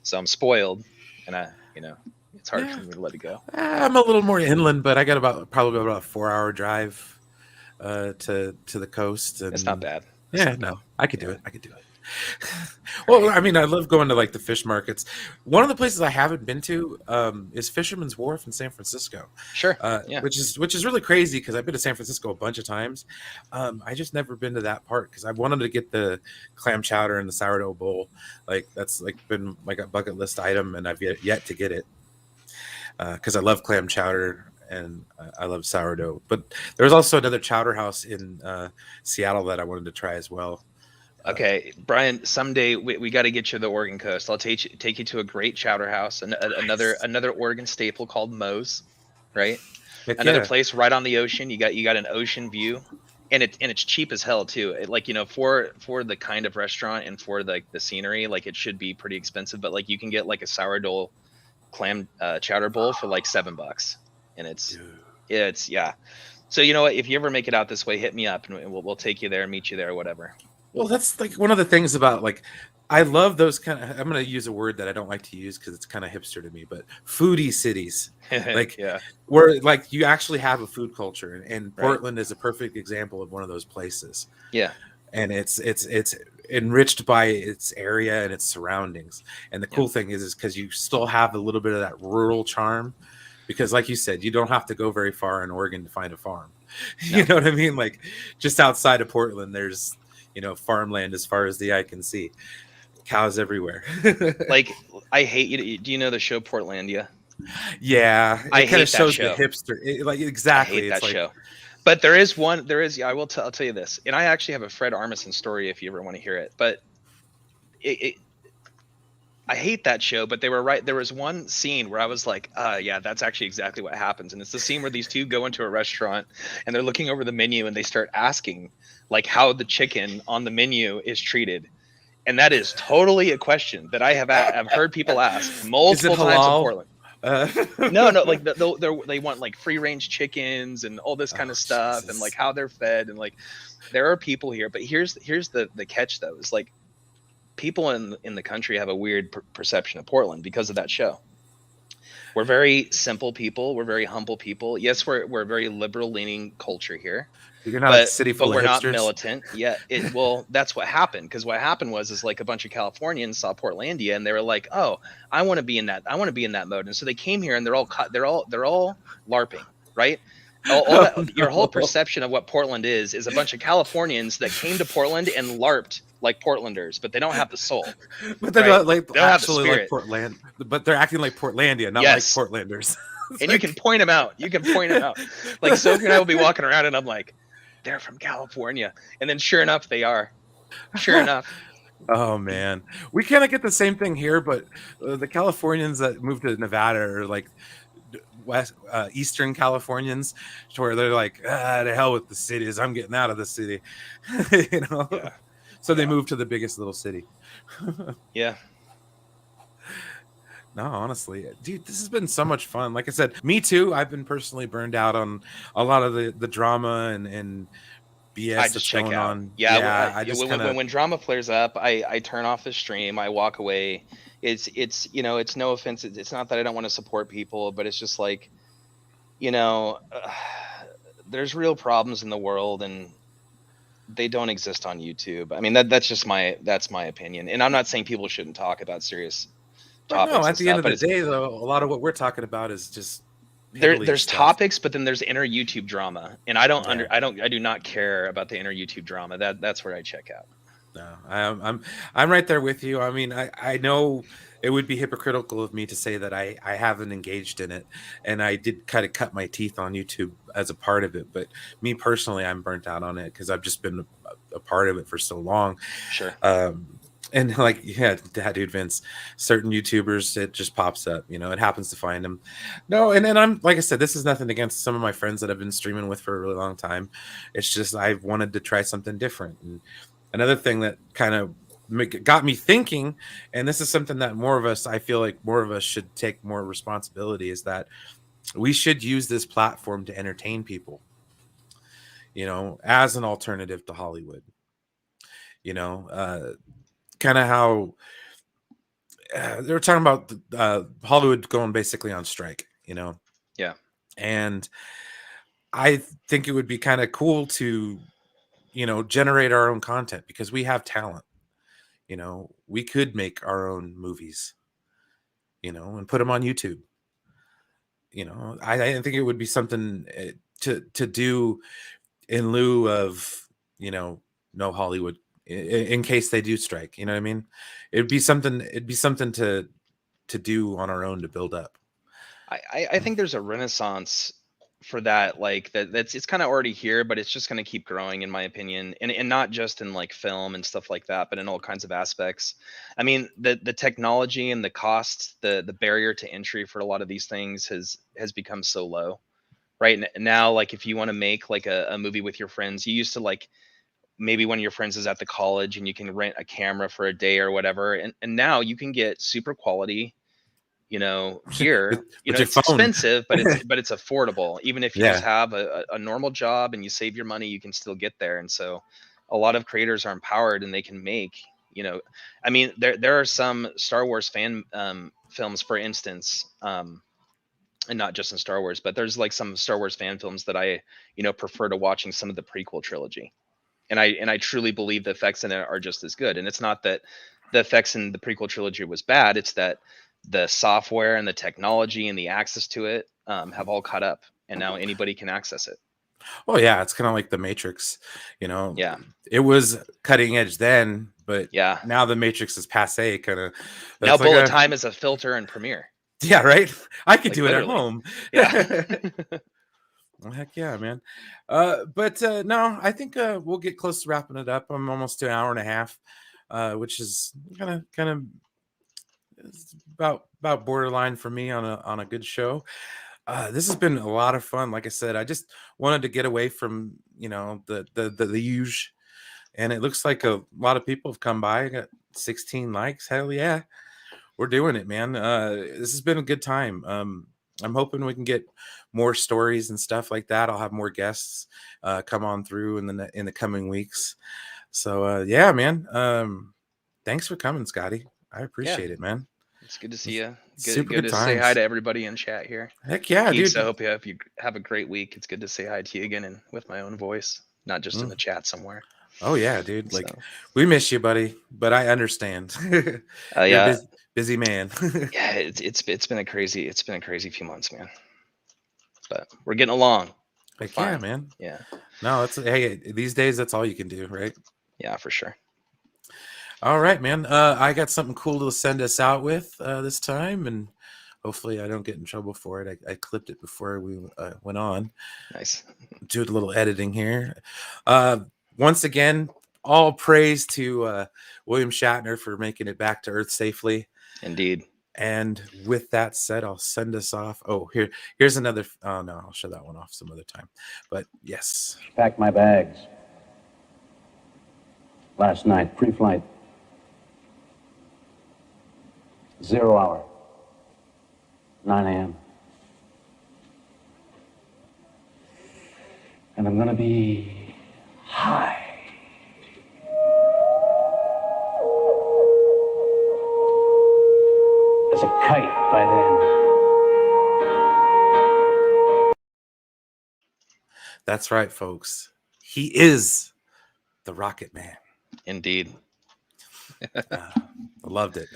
Speaker 4: So I'm spoiled, and it's hard for me to let it go.
Speaker 1: I'm a little more inland, but I got probably about a 4-hour drive to the coast. And,
Speaker 4: It's not bad.
Speaker 1: I could do it. I could do it. Well, I mean, I love going to like the fish markets. One of the places I haven't been to is Fisherman's Wharf in San Francisco.
Speaker 4: Sure.
Speaker 1: Which is really crazy because I've been to San Francisco a bunch of times. I just never been to that part because I wanted to get the clam chowder and the sourdough bowl. Like that's like been like a bucket list item, and I've yet to get it because I love clam chowder and I love sourdough. But there's also another chowder house in Seattle that I wanted to try as well.
Speaker 4: Okay, Brian. Someday we got to get you to the Oregon coast. I'll take you to a great chowder house, and another Oregon staple called Moe's, right? Another place right on the ocean. You got an ocean view, and it's cheap as hell too. For the kind of restaurant and for the scenery, like it should be pretty expensive, but like you can get like a sourdough clam chowder bowl for like $7, and it's yeah. So you know what? If you ever make it out this way, hit me up, and we'll take you there and meet you there or whatever.
Speaker 1: Well, that's like one of the things about like I love those kind of. I'm going to use a word that I don't like to use because it's kind of hipster to me, but foodie cities, like where like you actually have a food culture, and Portland is a perfect example of one of those places.
Speaker 4: Yeah,
Speaker 1: and it's enriched by its area and its surroundings. And the cool thing is because you still have a little bit of that rural charm, because like you said, you don't have to go very far in Oregon to find a farm. No. You know what I mean? Like just outside of Portland, there's farmland as far as the eye can see, cows everywhere.
Speaker 4: Like I hate you. Do you know the show Portlandia?
Speaker 1: Yeah,
Speaker 4: I hate that
Speaker 1: shows
Speaker 4: show.
Speaker 1: The hipster, like exactly.
Speaker 4: I hate that
Speaker 1: like,
Speaker 4: show. But there is. I'll tell you this, and I actually have a Fred Armisen story if you ever want to hear it. But I hate that show, but they were right. There was one scene where I was like, yeah, that's actually exactly what happens. And it's the scene where these two go into a restaurant and they're looking over the menu and they start asking like how the chicken on the menu is treated. And that is totally a question that I've heard people ask multiple times in Portland. No, like they want like free range chickens and all this kind of stuff, Jesus. And like how they're fed, and like there are people here. But here's the catch though, is like people in the country have a weird perception of Portland because of that show. We're very simple people. We're very humble people. Yes, we're a very liberal leaning culture here.
Speaker 1: You're not a city full
Speaker 4: but
Speaker 1: of
Speaker 4: we're
Speaker 1: hipsters?
Speaker 4: Not militant. Yeah. Well, that's what happened. Because what happened was like a bunch of Californians saw Portlandia and they were like, "Oh, I want to be in that. I want to be in that mode." And so they came here and they're all LARPing, right? Your whole perception of what Portland is a bunch of Californians that came to Portland and LARPed like Portlanders, but they don't have the soul.
Speaker 1: But they're not like
Speaker 4: they
Speaker 1: actually like Portland, but they're acting like Portlandia, not like Portlanders.
Speaker 4: And you can point them out. Like Sophie and I will be walking around and I'm like, they're from California. And then sure enough, they are. Sure enough.
Speaker 1: Oh man, we kind of get the same thing here, but the Californians that moved to Nevada are like Eastern Californians, to where they're like, to hell with the cities, I'm getting out of the city. Yeah. So they moved to the biggest little city.
Speaker 4: Yeah.
Speaker 1: No, honestly, dude, this has been so much fun. Like I said, me too. I've been personally burned out on a lot of the drama and BS that's going on.
Speaker 4: Yeah,
Speaker 1: I just
Speaker 4: when drama flares up, I turn off the stream. I walk away. It's it's no offense. It's not that I don't want to support people, but it's just like, there's real problems in the world, and They don't exist on YouTube. I mean, that's my opinion. And I'm not saying people shouldn't talk about serious
Speaker 1: But no,
Speaker 4: topics and
Speaker 1: at the end
Speaker 4: stuff,
Speaker 1: of
Speaker 4: but
Speaker 1: the
Speaker 4: it's
Speaker 1: day, though, a lot of what we're talking about is just piddly
Speaker 4: there's
Speaker 1: stuff.
Speaker 4: topics, but then there's inner YouTube drama, and
Speaker 1: Yeah.
Speaker 4: I do not care about the inner YouTube drama. That's where I check out.
Speaker 1: No, I'm right there with you. I mean, I know it would be hypocritical of me to say that I haven't engaged in it, and I did kind of cut my teeth on YouTube as a part of it. But me personally, I'm burnt out on it because I've just been a part of it for so long.
Speaker 4: Sure.
Speaker 1: And like, yeah, that dude Vince, certain YouTubers, it just pops up. You know, it happens to find them. No, and then I'm like I said, this is nothing against some of my friends that I've been streaming with for a really long time. It's just I've wanted to try something different. And another thing that kind of got me thinking, and this is something that more of us, I feel like more of us should take more responsibility, is that we should use this platform to entertain people, you know, as an alternative to Hollywood. You know, kind of how they were talking about Hollywood going basically on strike, you know,
Speaker 4: Yeah.
Speaker 1: and I think it would be kind of cool to, you know, generate our own content because we have talent. You know, we could make our own movies, you know, and put them on YouTube. You know, I think it would be something to do in lieu of, you know, no Hollywood in case they do strike. You know what I mean? It'd be something. It'd be something to do on our own to build up.
Speaker 4: I think there's a renaissance for that. Like that's it's kind of already here, but it's just going to keep growing, in my opinion, and not just in like film and stuff like that, but in all kinds of aspects. I mean, the technology and the cost, the barrier to entry for a lot of these things has become so low. Right now, like if you want to make like a movie with your friends, you used to like maybe one of your friends is at the college and you can rent a camera for a day or whatever, and now you can get super quality,
Speaker 1: with,
Speaker 4: gear.
Speaker 1: with your
Speaker 4: It's
Speaker 1: phone.
Speaker 4: expensive, but it's affordable. Even if you just
Speaker 1: Yeah.
Speaker 4: have a normal job and you save your money, you can still get there. And so a lot of creators are empowered and they can make, I mean, there are some Star Wars fan films, for instance, and not just in Star Wars, but there's like some Star Wars fan films that I, prefer to watching some of the prequel trilogy. And I truly believe the effects in it are just as good. And it's not that the effects in the prequel trilogy was bad. It's that the software and the technology and the access to it have all caught up, and now anybody can access it.
Speaker 1: Oh yeah, it's kind of like the Matrix. You know,
Speaker 4: Yeah,
Speaker 1: it was cutting edge then, but
Speaker 4: yeah.
Speaker 1: now the Matrix is passe. Kind of.
Speaker 4: Now
Speaker 1: It's like
Speaker 4: bullet
Speaker 1: a
Speaker 4: time is a filter in Premiere,
Speaker 1: yeah, right. I could
Speaker 4: like
Speaker 1: do it at
Speaker 4: literally.
Speaker 1: home.
Speaker 4: Yeah,
Speaker 1: Well, heck yeah, man. But no, I think we'll get close to wrapping it up. I'm almost to an hour and a half, which is kind of about borderline for me on a good show. This has been a lot of fun. Like I said, I just wanted to get away from, you know, the huge, and it looks like a lot of people have come by. I got 16 likes. Hell yeah, we're doing it, man. This has been a good time. I'm hoping we can get more stories and stuff like that. I'll have more guests come on through in the coming weeks. So yeah, man. Thanks for coming, Scotty. I
Speaker 4: yeah.
Speaker 1: appreciate it, man.
Speaker 4: It's good to see you. Good,
Speaker 1: Super
Speaker 4: good
Speaker 1: good
Speaker 4: to say hi
Speaker 1: times.
Speaker 4: to everybody in chat here.
Speaker 1: Heck yeah,
Speaker 4: Keeks, I
Speaker 1: dude.
Speaker 4: hope you have a great week. It's good to say hi to you again, and with my own voice, not just in
Speaker 1: Mm.
Speaker 4: the chat somewhere.
Speaker 1: Oh yeah, dude. Like
Speaker 4: So,
Speaker 1: we miss you, buddy, but I understand. You're a
Speaker 4: yeah,
Speaker 1: busy man.
Speaker 4: yeah. It's been a crazy few months, man. But we're getting along. We're
Speaker 1: Like yeah,
Speaker 4: fine.
Speaker 1: man.
Speaker 4: Yeah,
Speaker 1: No, it's hey, these days that's all you can do, right?
Speaker 4: yeah, for sure.
Speaker 1: All right, man. I got something cool to send us out with this time, and hopefully I don't get in trouble for it. I clipped it before we went on.
Speaker 4: Nice.
Speaker 1: Do a little editing here. Uh, Once again, all praise to William Shatner for making it back to Earth safely.
Speaker 4: Indeed.
Speaker 1: And with that said, I'll send us off. Oh, here's another. Oh no, I'll show that one off some other time. But yes,
Speaker 2: Packed my bags. Last night, pre-flight. 0 hour. 9 a.m. And I'm gonna be high. As a kite by then.
Speaker 1: that's right, folks. He is the Rocket Man.
Speaker 4: Indeed.
Speaker 1: I loved it.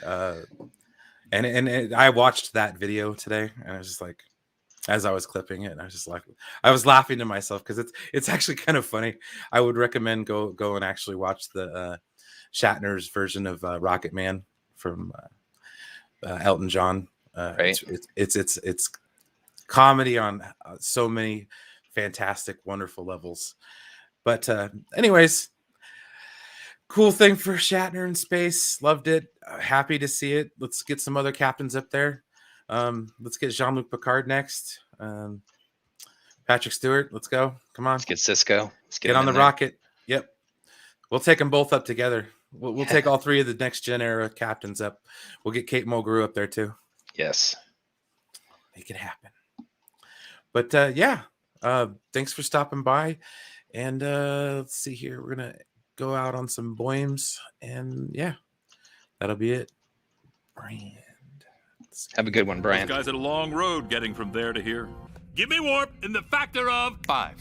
Speaker 1: And I watched that video today, and I was just like, as I was clipping it, and I was just like, I was laughing to myself because it's actually kind of funny. I would recommend go and actually watch the Shatner's version of Rocket Man from Elton John.
Speaker 4: Right.
Speaker 1: It's comedy on so many fantastic, wonderful levels. But anyways, cool thing for Shatner in space. Loved it. Happy to see it. Let's get some other captains up there. Let's get Jean-Luc Picard next. Patrick Stewart, let's go. Come on.
Speaker 4: Let's get Cisco. Let's
Speaker 1: Get
Speaker 4: him
Speaker 1: on the
Speaker 4: in there.
Speaker 1: rocket. Yep. We'll take them both up together. We'll take all three of the next gen era captains up. We'll get Kate Mulgrew up there too.
Speaker 4: Yes.
Speaker 1: Make it happen. But yeah, thanks for stopping by. And let's see here. We're gonna go out on some boems, and yeah, that'll be it. Brand.
Speaker 4: Have a good one, Brian.
Speaker 5: This guy's had a long road getting from there to here. Give me warp in the factor of 5.